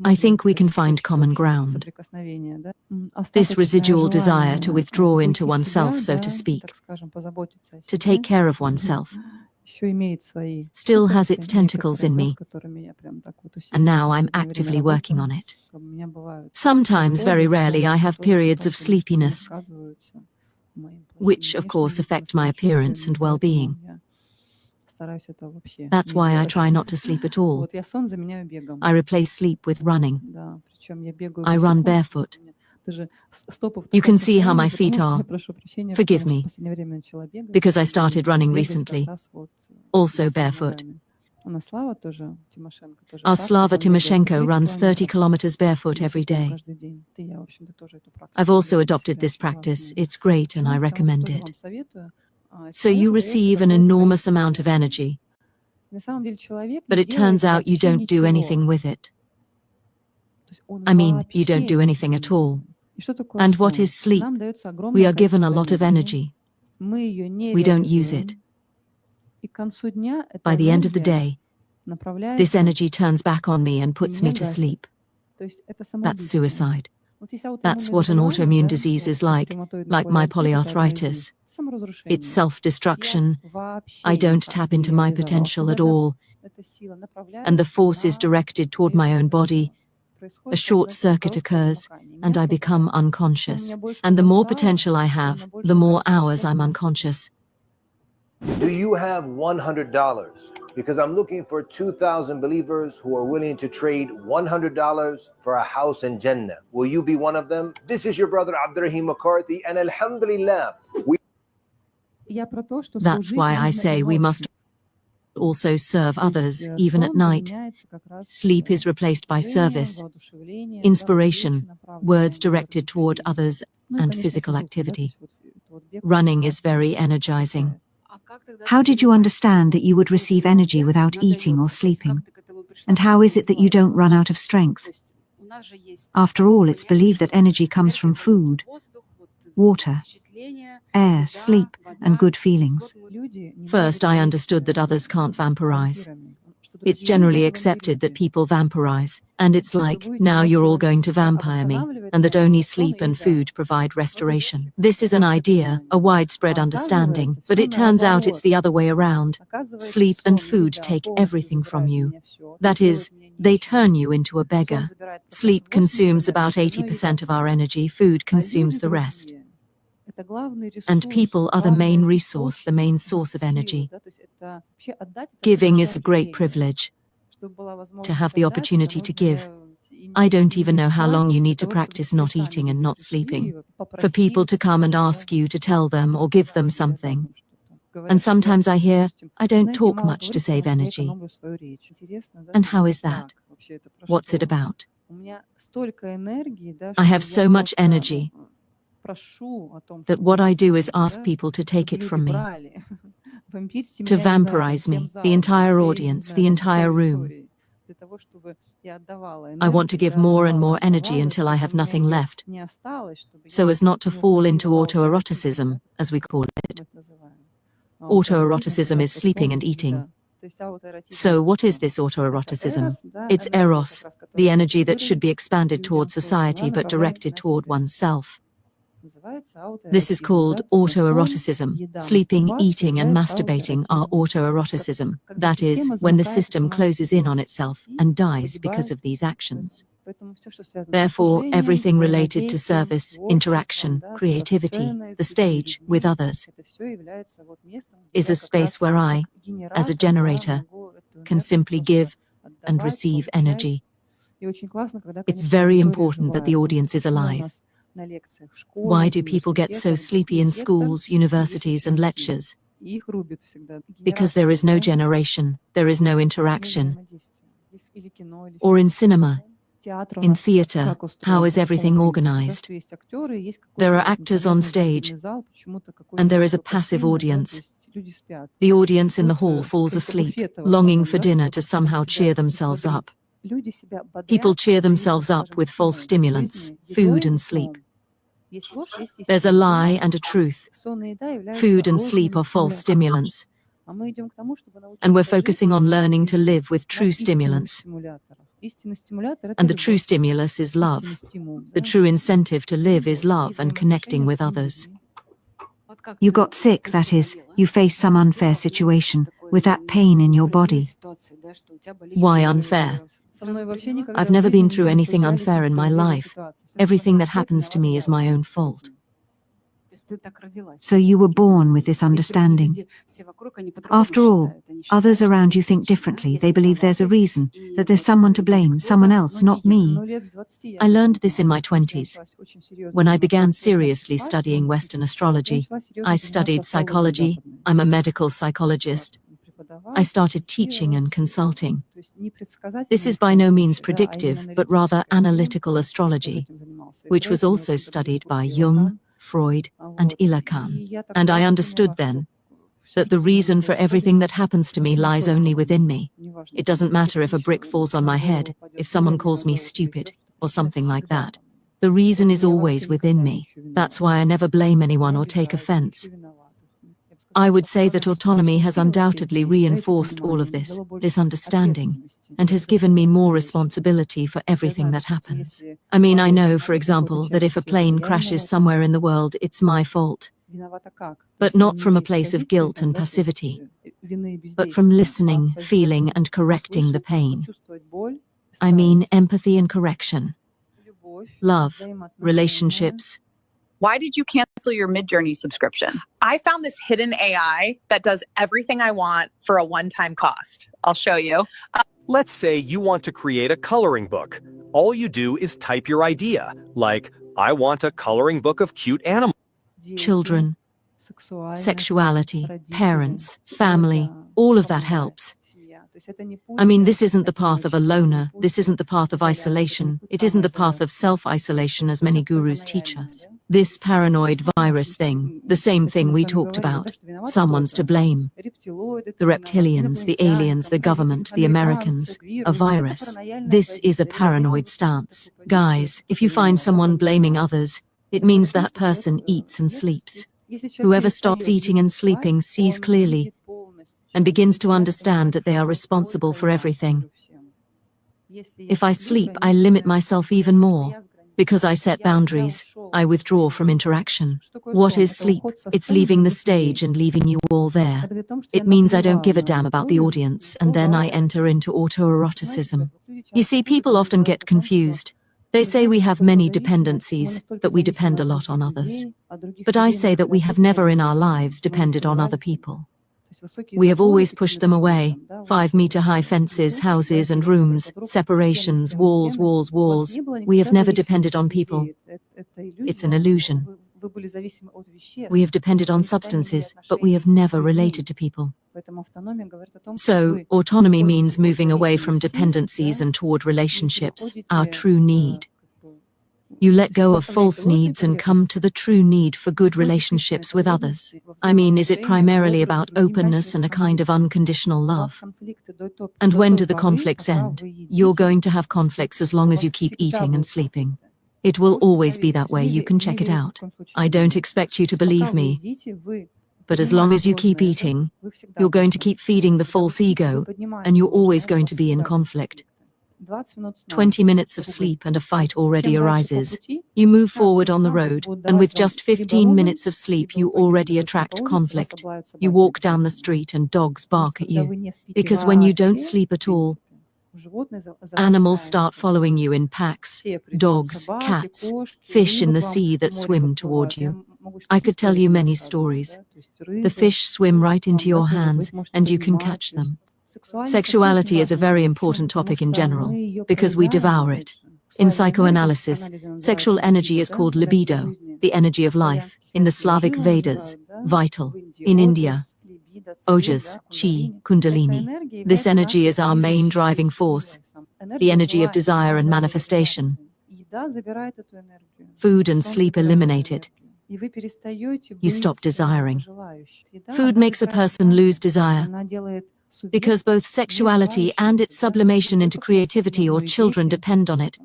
I think we can find common ground. This residual desire to withdraw into oneself, so to speak, to take care of oneself, still has its tentacles in me, and now I'm actively working on it. Sometimes, very rarely, I have periods of sleepiness, which of course affect my appearance and well-being. That's why I try not to sleep at all. I replace sleep with running. I run barefoot. You can see how my feet are. Forgive me, because I started running recently, also barefoot. Our Slava Timoshenko runs 30 kilometers barefoot every day. I've also adopted this practice. It's great and I recommend it. So you receive an enormous amount of energy, but it turns out you don't do anything with it. I mean, you don't do anything at all. And what is sleep? We are given a lot of energy. We don't use it. By the end of the day, this energy turns back on me and puts me to sleep. That's suicide. That's what an autoimmune disease is like my polyarthritis. It's self-destruction. I don't tap into my potential at all. And the force is directed toward my own body. A short circuit occurs, and I become unconscious. And the more potential I have, the more hours I'm unconscious. Do you have $100? Because I'm looking for 2,000 believers who are willing to trade $100 for a house in Jannah. Will you be one of them? This is your brother Abdurrahim McCarthy, and alhamdulillah. That's why I say we must also serve others, even at night. Sleep is replaced by service, inspiration, words directed toward others, and physical activity. Running is very energizing. How did you understand that you would receive energy without eating or sleeping? And how is it that you don't run out of strength? After all, it's believed that energy comes from food, water, air, sleep, and good feelings. First, I understood that others can't vampirize. It's generally accepted that people vampirize, and it's like, now you're all going to vampire me, and that only sleep and food provide restoration. This is an idea, a widespread understanding, but it turns out it's the other way around. Sleep and food take everything from you. That is, they turn you into a beggar. Sleep consumes about 80% of our energy, food consumes the rest. And people are the main resource, the main source of energy. Giving is a great privilege. To have the opportunity to give. I don't even know how long you need to practice not eating and not sleeping, for people to come and ask you to tell them or give them something. And sometimes I hear, I don't talk much to save energy. And how is that? What's it about? I have so much energy that what I do is ask people to take it from me, to vampirize me, the entire audience, the entire room. I want to give more and more energy until I have nothing left, so as not to fall into autoeroticism, as we call it. Autoeroticism is sleeping and eating. So what is this autoeroticism? It's eros, the energy that should be expanded toward society but directed toward oneself. This is called autoeroticism. Sleeping, eating, and masturbating are autoeroticism. That is, when the system closes in on itself and dies because of these actions. Therefore, everything related to service, interaction, creativity, the stage, with others, is a space where I, as a generator, can simply give and receive energy. It's very important that the audience is alive. Why do people get so sleepy in schools, universities, and lectures? Because there is no generation, there is no interaction. Or in cinema, in theater, how is everything organized? There are actors on stage, and there is a passive audience. The audience in the hall falls asleep, longing for dinner to somehow cheer themselves up. People cheer themselves up with false stimulants, food and sleep. There's a lie and a truth. Food and sleep are false stimulants. And we're focusing on learning to live with true stimulants. And the true stimulus is love. The true incentive to live is love and connecting with others. You got sick, that is, you faced some unfair situation, with that pain in your body. Why unfair? I've never been through anything unfair in my life. Everything that happens to me is my own fault. So you were born with this understanding. After all, others around you think differently. They believe there's a reason, that there's someone to blame, someone else, not me. I learned this in my 20s. When I began seriously studying Western astrology, I studied psychology. I'm a medical psychologist. I started teaching and consulting. This is by no means predictive, but rather analytical astrology, which was also studied by Jung, Freud, and Lacan. And I understood then that the reason for everything that happens to me lies only within me. It doesn't matter if a brick falls on my head, if someone calls me stupid, or something like that. The reason is always within me. That's why I never blame anyone or take offense. I would say that autonomy has undoubtedly reinforced all of this understanding, and has given me more responsibility for everything that happens. I mean, I know, for example, that if a plane crashes somewhere in the world, it's my fault. But not from a place of guilt and passivity, but from listening, feeling, and correcting the pain. I mean, empathy and correction. Love, relationships. Why did you cancel your Midjourney subscription? I found this hidden AI that does everything I want for a one-time cost. I'll show you. Let's say you want to create a coloring book. All you do is type your idea, like, I want a coloring book of cute animals. Children, sexuality, parents, family, all of that helps. I mean, this isn't the path of a loner, this isn't the path of isolation, it isn't the path of self-isolation as many gurus teach us. This paranoid virus thing, the same thing we talked about, someone's to blame. The reptilians, the aliens, the government, the Americans, a virus. This is a paranoid stance. Guys, if you find someone blaming others, it means that person eats and sleeps. Whoever stops eating and sleeping sees clearly and begins to understand that they are responsible for everything. If I sleep, I limit myself even more. Because I set boundaries, I withdraw from interaction. What is sleep? It's leaving the stage and leaving you all there. It means I don't give a damn about the audience, and then I enter into autoeroticism. You see, people often get confused. They say we have many dependencies, that we depend a lot on others. But I say that we have never in our lives depended on other people. We have always pushed them away. 5-meter-high fences, houses and rooms, separations, walls, walls, walls. We have never depended on people. It's an illusion. We have depended on substances, but we have never related to people. So, autonomy means moving away from dependencies and toward relationships, our true need. You let go of false needs and come to the true need for good relationships with others. I mean, is it primarily about openness and a kind of unconditional love? And when do the conflicts end? You're going to have conflicts as long as you keep eating and sleeping. It will always be that way, you can check it out. I don't expect you to believe me. But as long as you keep eating, you're going to keep feeding the false ego, and you're always going to be in conflict. 20 minutes of sleep and a fight already arises. You move forward on the road, and with just 15 minutes of sleep you already attract conflict. You walk down the street and dogs bark at you. Because when you don't sleep at all, animals start following you in packs, dogs, cats, fish in the sea that swim toward you. I could tell you many stories. The fish swim right into your hands, and you can catch them. Sexuality is a very important topic in general, because we devour it. In psychoanalysis, sexual energy is called libido, the energy of life, in the Slavic Vedas, vital, in India, ojas, chi, kundalini. This energy is our main driving force, the energy of desire and manifestation. Food and sleep eliminate it. You stop desiring. Food makes a person lose desire, because both sexuality and its sublimation into creativity or children depend on it.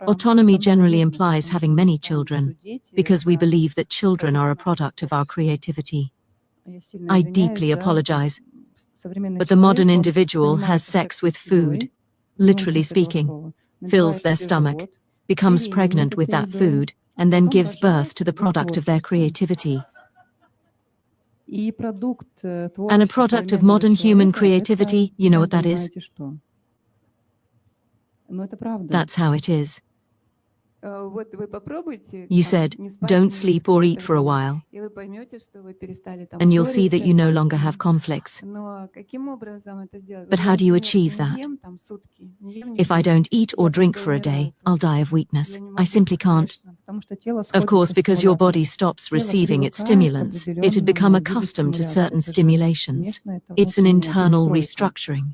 Autonomy generally implies having many children, because we believe that children are a product of our creativity. I deeply apologize, but the modern individual has sex with food, literally speaking, fills their stomach, becomes pregnant with that food, and then gives birth to the product of their creativity. And a product of modern human creativity, you know what that is? That's how it is. You said, don't sleep or eat for a while, and you'll see that you no longer have conflicts. But how do you achieve that? If I don't eat or drink for a day, I'll die of weakness. I simply can't. Of course, because your body stops receiving its stimulants, it had become accustomed to certain stimulations. It's an internal restructuring.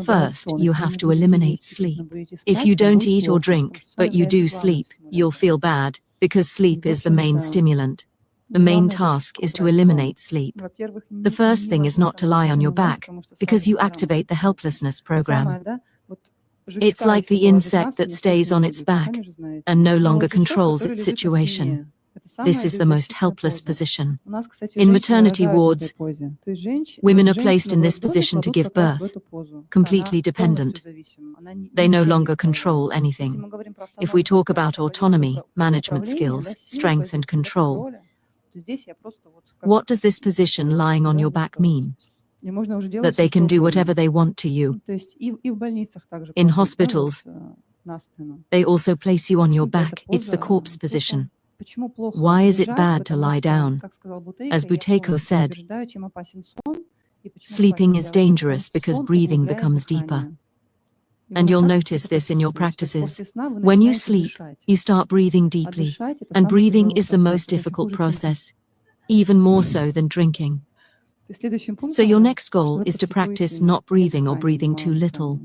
First, you have to eliminate sleep. If you don't eat or drink, but you do sleep, you'll feel bad, because sleep is the main stimulant. The main task is to eliminate sleep. The first thing is not to lie on your back, because you activate the helplessness program. It's like the insect that stays on its back and no longer controls its situation. This is the most helpless position. In maternity wards, women are placed in this position to give birth, completely dependent. They no longer control anything. If we talk about autonomy, management skills, strength and control, what does this position lying on your back mean? That they can do whatever they want to you. In hospitals, they also place you on your back. It's the corpse position. Why is it bad to lie down? As Buteyko said, sleeping is dangerous because breathing becomes deeper. And you'll notice this in your practices. When you sleep, you start breathing deeply, and breathing is the most difficult process, even more so than drinking. So your next goal is to practice not breathing or breathing too little.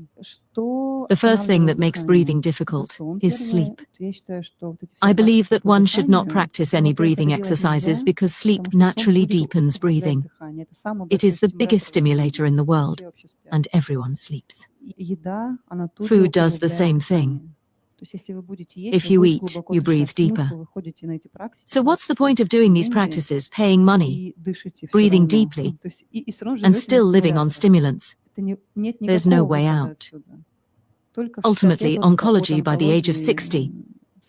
The first thing that makes breathing difficult is sleep. I believe that one should not practice any breathing exercises because sleep naturally deepens breathing. It is the biggest stimulator in the world, and everyone sleeps. Food does the same thing. If you eat, you breathe deeper. So what's the point of doing these practices, paying money, breathing deeply, and still living on stimulants? There's no way out. Ultimately, oncology by the age of 60,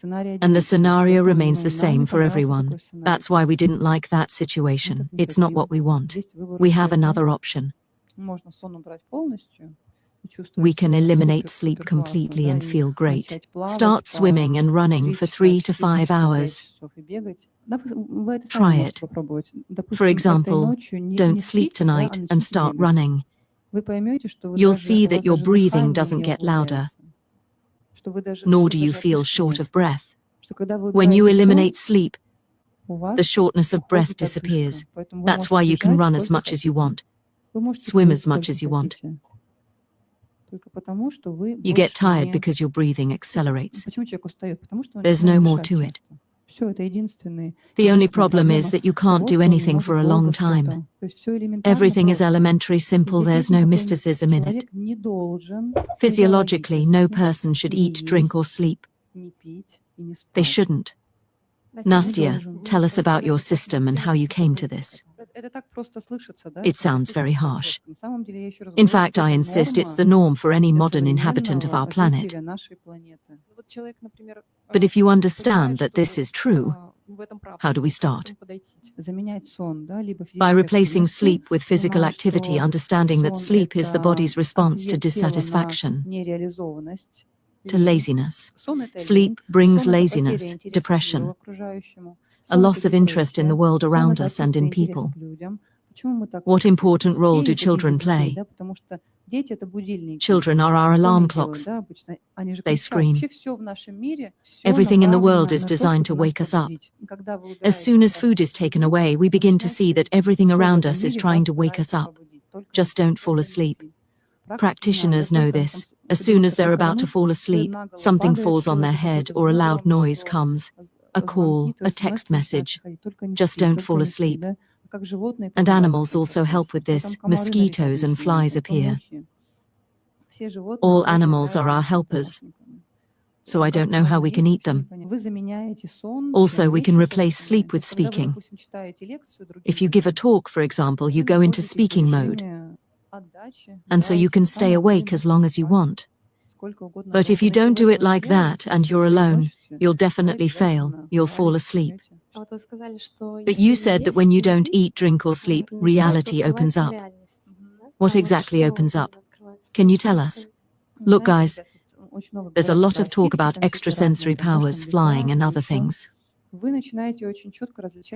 and the scenario remains the same for everyone. That's why we didn't like that situation. It's not what we want. We have another option. We can eliminate sleep completely and feel great. Start swimming and running for 3 to 5 hours. Try it. For example, don't sleep tonight and start running. You'll see that your breathing doesn't get louder, nor do you feel short of breath. When you eliminate sleep, the shortness of breath disappears. That's why you can run as much as you want, swim as much as you want. You get tired because your breathing accelerates. There's no more to it. The only problem is that you can't do anything for a long time. Everything is elementary simple, there's no mysticism in it. Physiologically, no person should eat, drink or sleep. They shouldn't. Nastya, tell us about your system and how you came to this. It sounds very harsh. In fact, I insist it's the norm for any modern inhabitant of our planet. But if you understand that this is true, how do we start? By replacing sleep with physical activity, understanding that sleep is the body's response to dissatisfaction, to laziness. Sleep brings laziness, depression, a loss of interest in the world around us and in people. What important role do children play? Children are our alarm clocks. They scream. Everything in the world is designed to wake us up. As soon as food is taken away, we begin to see that everything around us is trying to wake us up. Just don't fall asleep. Practitioners know this. As soon as they're about to fall asleep, something falls on their head or a loud noise comes. A call, a text message. Just don't fall asleep. And animals also help with this. Mosquitoes and flies appear. All animals are our helpers. So I don't know how we can eat them. Also, we can replace sleep with speaking. If you give a talk, for example, you go into speaking mode. And so you can stay awake as long as you want. But if you don't do it like that and you're alone, you'll definitely fail. You'll fall asleep. But you said that when you don't eat, drink, or sleep, reality opens up. What exactly opens up? Can you tell us? Look, guys, there's a lot of talk about extrasensory powers, flying, and other things.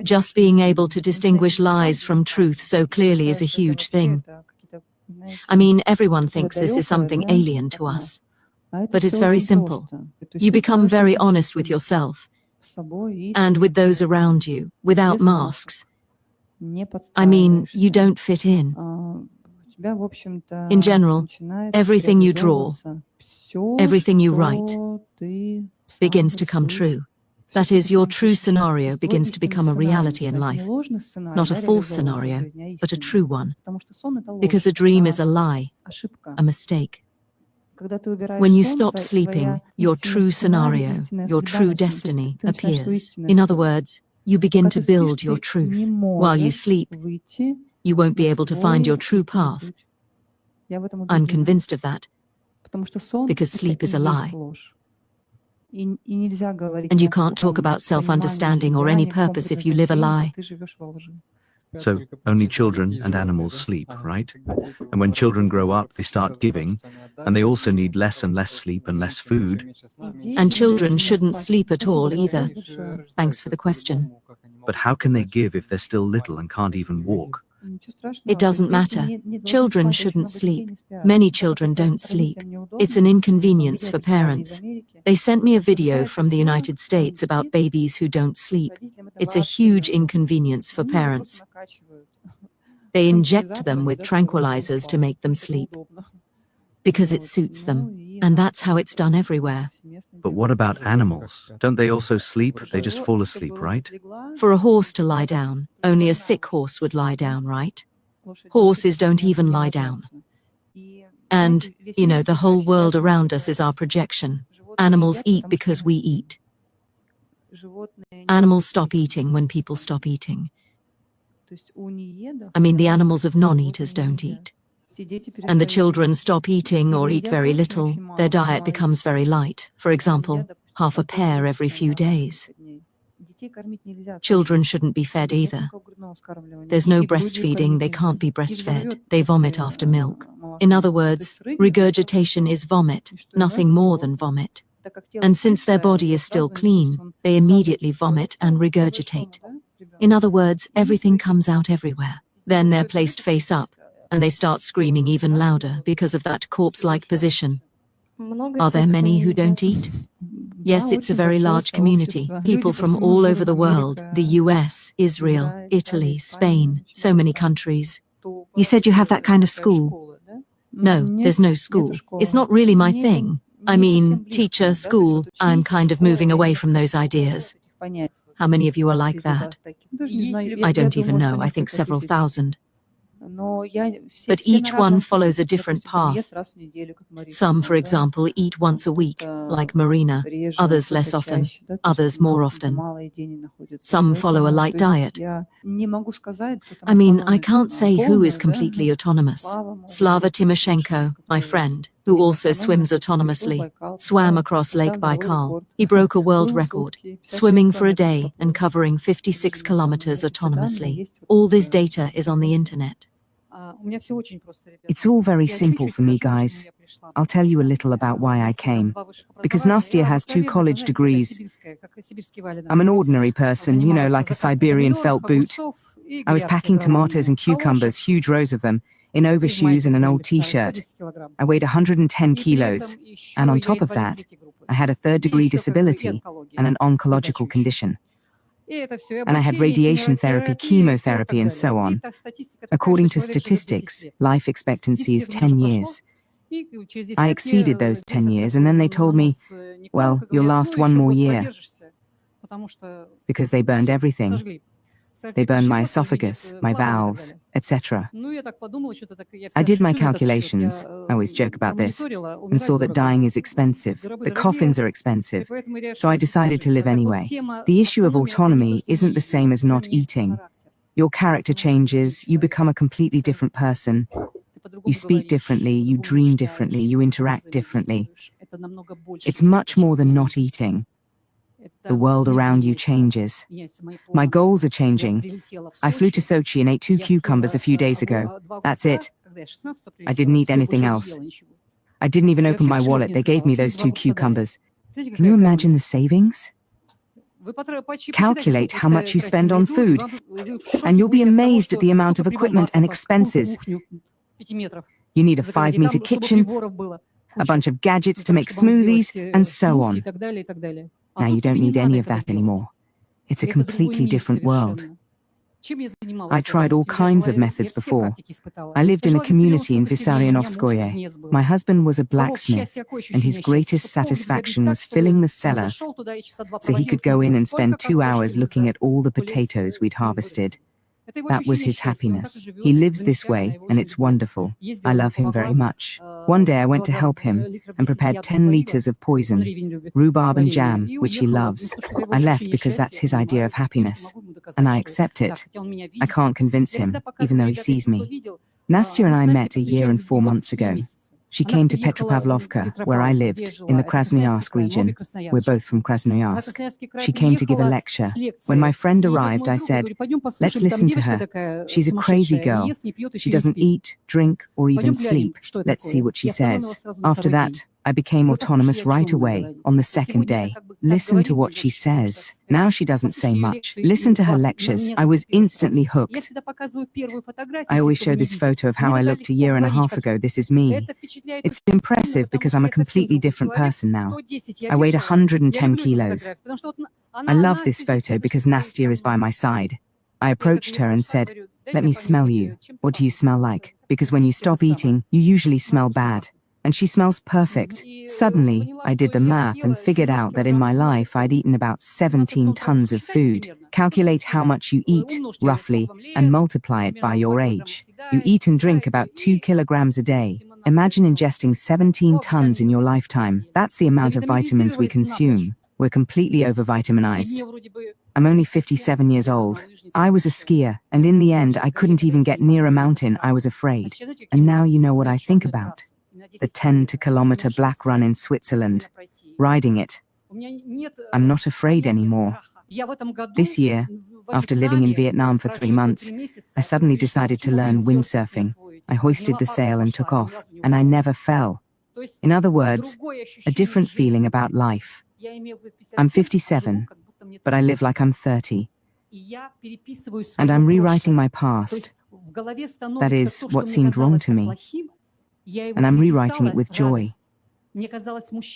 Just being able to distinguish lies from truth so clearly is a huge thing. I mean, everyone thinks this is something alien to us. But it's very simple. You become very honest with yourself and with those around you, without masks. I mean, you don't fit in. In general, everything you draw, everything you write, begins to come true. That is, your true scenario begins to become a reality in life. Not a false scenario, but a true one. Because a dream is a lie, a mistake. When you stop sleeping, your true scenario, your true destiny appears. In other words, you begin to build your truth. While you sleep, you won't be able to find your true path. I'm convinced of that, because sleep is a lie. And you can't talk about self-understanding or any purpose if you live a lie. So only children and animals sleep, right? And when children grow up, they start giving, and they also need less and less sleep and less food. And children shouldn't sleep at all either. Thanks for the question. But how can they give if they're still little and can't even walk? It doesn't matter. Children shouldn't sleep. Many children don't sleep. It's an inconvenience for parents. They sent me a video from the United States about babies who don't sleep. It's a huge inconvenience for parents. They inject them with tranquilizers to make them sleep. Because it suits them. And that's how it's done everywhere. But what about animals? Don't they also sleep? They just fall asleep, right? For a horse to lie down, only a sick horse would lie down, right? Horses don't even lie down. And, you know, the whole world around us is our projection. Animals eat because we eat. Animals stop eating when people stop eating. I mean, the animals of non-eaters don't eat. And the children stop eating or eat very little. Their diet becomes very light. For example, half a pear every few days. Children shouldn't be fed either. There's no breastfeeding, they can't be breastfed. They vomit after milk. In other words, regurgitation is vomit, nothing more than vomit. And since their body is still clean, they immediately vomit and regurgitate. In other words, everything comes out everywhere. Then they're placed face up, and they start screaming even louder because of that corpse-like position. Are there many who don't eat? Yes, it's a very large community. People from all over the world, the US, Israel, Italy, Spain, so many countries. You said you have that kind of school. No, there's no school. It's not really my thing. I mean, teacher, school, I'm kind of moving away from those ideas. How many of you are like that? I don't even know, I think several thousand. But each one follows a different path. Some, for example, eat once a week, like Marina, others less often, others more often. Some follow a light diet. I mean, I can't say who is completely autonomous. Slava Timoshenko, my friend, who also swims autonomously, swam across Lake Baikal. He broke a world record, swimming for a day and covering 56 kilometers autonomously. All this data is on the internet. It's all very simple for me, guys. I'll tell you a little about why I came. Because Nastya has 2 college degrees. I'm an ordinary person, you know, like a Siberian felt boot. I was packing tomatoes and cucumbers, huge rows of them, in overshoes and an old t-shirt. I weighed 110 kilos, and on top of that, I had a third-degree disability and an oncological condition. And I had radiation therapy, chemotherapy, and so on. According to statistics, life expectancy is 10 years. I exceeded those 10 years, and then they told me, well, you'll last one more year. Because they burned everything. They burned my esophagus, my valves, etc. I did my calculations, I always joke about this, and saw that dying is expensive. The coffins are expensive. So I decided to live anyway. The issue of autonomy isn't the same as not eating. Your character changes, you become a completely different person. You speak differently, you dream differently, you interact differently. It's much more than not eating. The world around you changes. My goals are changing. I flew to Sochi and ate 2 cucumbers a few days ago. That's it. I didn't eat anything else. I didn't even open my wallet. They gave me those 2 cucumbers. Can you imagine the savings? Calculate how much you spend on food, and you'll be amazed at the amount of equipment and expenses. You need a 5-meter kitchen, a bunch of gadgets to make smoothies, and so on. Now you don't need any of that anymore. It's a completely different world. I tried all kinds of methods before. I lived in a community in Vissarionovskoye. My husband was a blacksmith, and his greatest satisfaction was filling the cellar so he could go in and spend 2 hours looking at all the potatoes we'd harvested. That was his happiness. He lives this way, and it's wonderful. I love him very much. One day I went to help him and prepared 10 liters of poison, rhubarb and jam, which he loves. I left because that's his idea of happiness, and I accept it. I can't convince him, even though he sees me. Nastya and I met a year and 4 months ago. She came to Petropavlovka, where I lived, in the Krasnoyarsk region. We're both from Krasnoyarsk. She came to give a lecture. When my friend arrived, I said, let's listen to her. She's a crazy girl. She doesn't eat, drink, or even sleep. Let's see what she says. After that, I became autonomous right away, on the second day. Listen to what she says. Now she doesn't say much. Listen to her lectures. I was instantly hooked. I always show this photo of how I looked a year and a half ago. This is me. It's impressive because I'm a completely different person now. I weighed 110 kilos. I love this photo because Nastya is by my side. I approached her and said, let me smell you. What do you smell like? Because when you stop eating, you usually smell bad. And she smells perfect. Suddenly, I did the math and figured out that in my life I'd eaten about 17 tons of food. Calculate how much you eat, roughly, and multiply it by your age. You eat and drink about 2 kilograms a day. Imagine ingesting 17 tons in your lifetime. That's the amount of vitamins we consume. We're completely over-vitaminized. I'm only 57 years old. I was a skier, and in the end I couldn't even get near a mountain. I was afraid. And now you know what I think about. The 10-kilometer black run in Switzerland. Riding it. I'm not afraid anymore. This year, after living in Vietnam for 3 months, I suddenly decided to learn windsurfing. I hoisted the sail and took off, and I never fell. In other words, a different feeling about life. I'm 57, but I live like I'm 30. And I'm rewriting my past. That is, what seemed wrong to me. And I'm rewriting it with joy.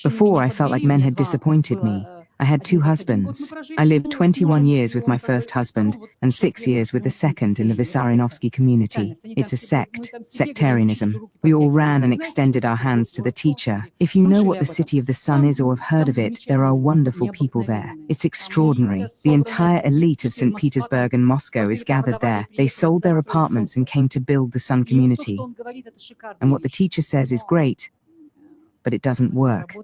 Before, I felt like men had disappointed me. I had 2 husbands. I lived 21 years with my first husband and 6 years with the second in the Vissarionovsky community. It's a sect, sectarianism. We all ran and extended our hands to the teacher. If you know what the City of the Sun is or have heard of it, there are wonderful people there. It's extraordinary. The entire elite of St. Petersburg and Moscow is gathered there. They sold their apartments and came to build the Sun community. And what the teacher says is great, but it doesn't work.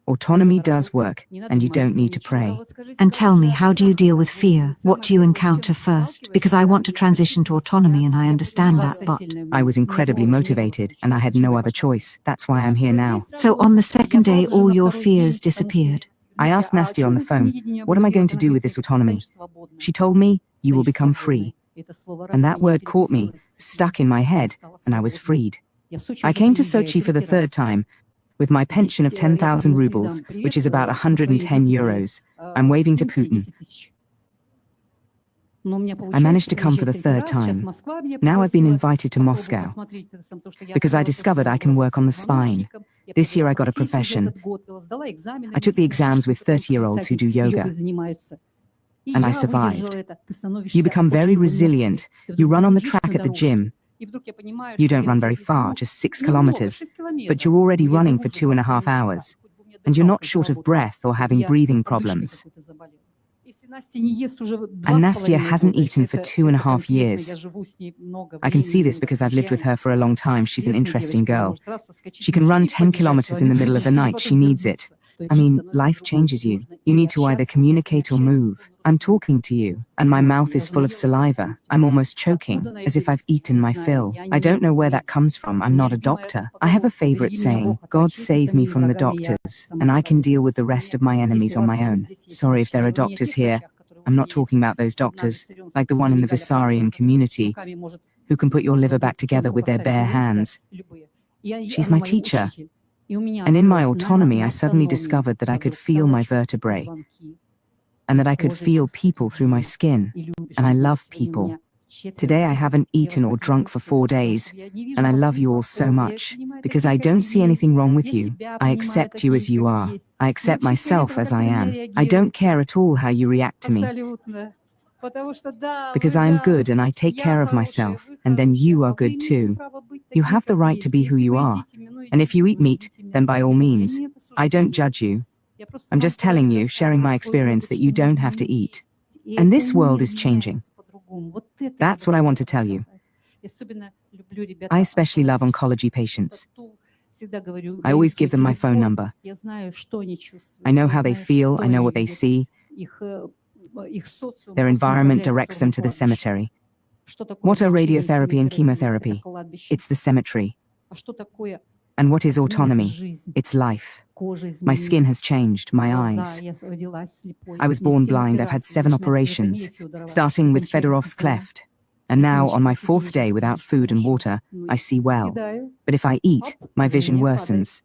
Autonomy does work, and you don't need to pray. And tell me, how do you deal with fear? What do you encounter first? Because I want to transition to autonomy and I understand that, but... I was incredibly motivated, and I had no other choice. That's why I'm here now. So on the second day, all your fears disappeared? I asked Nastya on the phone, what am I going to do with this autonomy? She told me, you will become free. And that word caught me, stuck in my head, and I was freed. I came to Sochi for the 3rd time, with my pension of 10,000 rubles, which is about 110 euros. I'm waving to Putin. I managed to come for the third time. Now I've been invited to Moscow because I discovered I can work on the spine. This year I got a profession. I took the exams with 30-year-olds who do yoga, and I survived. You become very resilient. You run on the track at the gym. You don't run very far, just 6 kilometers, but you're already running for 2.5 hours, and you're not short of breath or having breathing problems. And Nastya hasn't eaten for 2.5 years. I can see this because I've lived with her for a long time. She's an interesting girl. She can run 10 kilometers in the middle of the night. She needs it. I mean, life changes you. You need to either communicate or move. I'm talking to you, and my mouth is full of saliva. I'm almost choking, as if I've eaten my fill. I don't know where that comes from. I'm not a doctor. I have a favorite saying, God save me from the doctors, and I can deal with the rest of my enemies on my own. Sorry if there are doctors here. I'm not talking about those doctors, like the one in the Vissarian community, who can put your liver back together with their bare hands. She's my teacher. And in my autonomy, I suddenly discovered that I could feel my vertebrae, and that I could feel people through my skin, and I love people. Today I haven't eaten or drunk for 4 days, and I love you all so much, because I don't see anything wrong with you. I accept you as you are. I accept myself as I am. I don't care at all how you react to me, because I am good and I take care of myself, and then you are good too. You have the right to be who you are, and if you eat meat, then by all means. I don't judge you. I'm just telling you, sharing my experience, that you don't have to eat. And this world is changing. That's what I want to tell you. I especially love oncology patients. I always give them my phone number. I know how they feel, I know what they see. Their environment directs them to the cemetery. What are radiotherapy and chemotherapy? It's the cemetery. And what is autonomy? It's life. My skin has changed, my eyes. I was born blind. I've had 7 operations, starting with Fedorov's cleft. And now, on my 4th day without food and water, I see well. But if I eat, my vision worsens.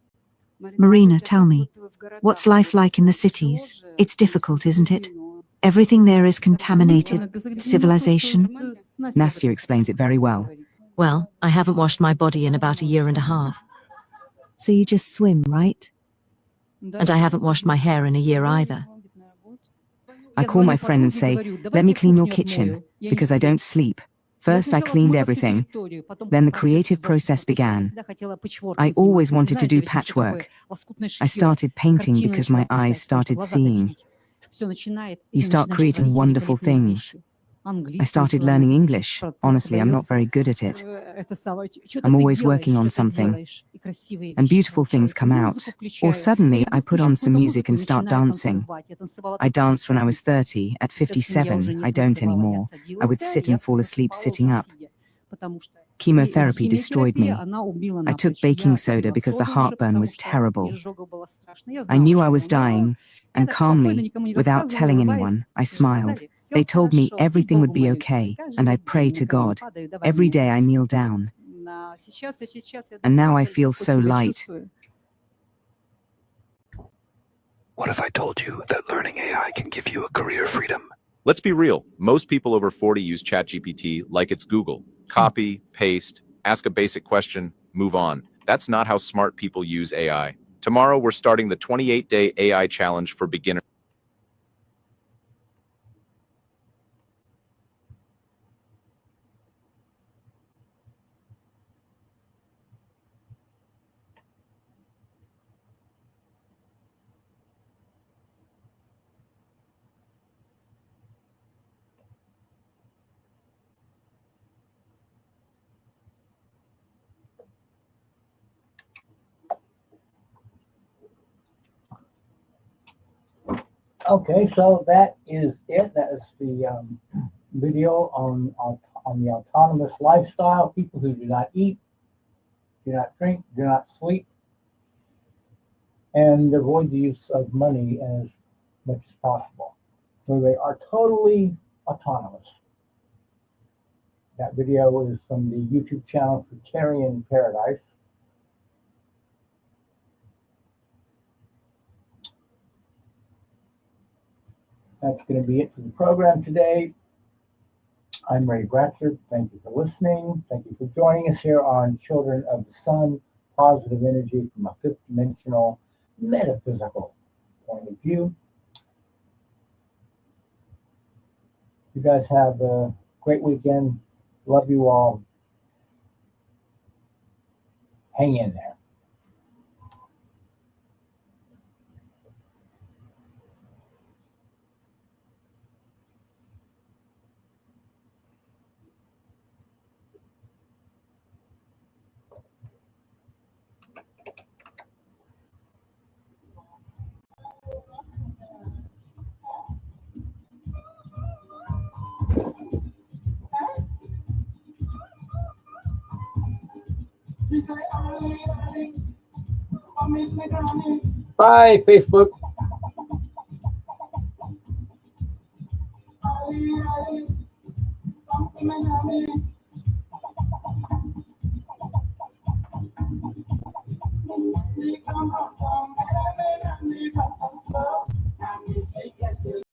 Marina, tell me, what's life like in the cities? It's difficult, isn't it? Everything there is contaminated. Civilization. Nastya explains it very well. Well, I haven't washed my body in about 1.5 years. So you just swim, right? And I haven't washed my hair in a year either. I call my friend and say, let me clean your kitchen, because I don't sleep. First I cleaned everything, then the creative process began. I always wanted to do patchwork. I started painting because my eyes started seeing. You start creating wonderful things. I started learning English. Honestly, I'm not very good at it. I'm always working on something, and beautiful things come out. Or suddenly I put on some music and start dancing. I danced when I was 30. At 57, I don't anymore. I would sit and fall asleep sitting up. Chemotherapy destroyed me. I took baking soda because the heartburn was terrible. I knew I was dying, and calmly, without telling anyone, I smiled. They told me everything would be okay, and I pray to God. Every day I kneel down. And now I feel so light. What if I told you that learning AI can give you a career freedom? Let's be real. Most people over 40 use ChatGPT like it's Google. Copy, paste, ask a basic question, move on. That's not how smart people use AI. Tomorrow, we're starting the 28-day AI challenge for beginners. Okay, so that is it. That is the video on the autonomous lifestyle. People who do not eat, do not drink, do not sleep, and avoid the use of money as much as possible. So they are totally autonomous. That video is from the YouTube channel Fruitarian Paradise. That's going to be it for the program today. I'm Ray Bratcher. Thank you for listening. Thank you for joining us here on Children of the Sun, positive energy from a fifth dimensional metaphysical point of view. You guys have a great weekend. Love you all. Hang in there. Bye, Facebook.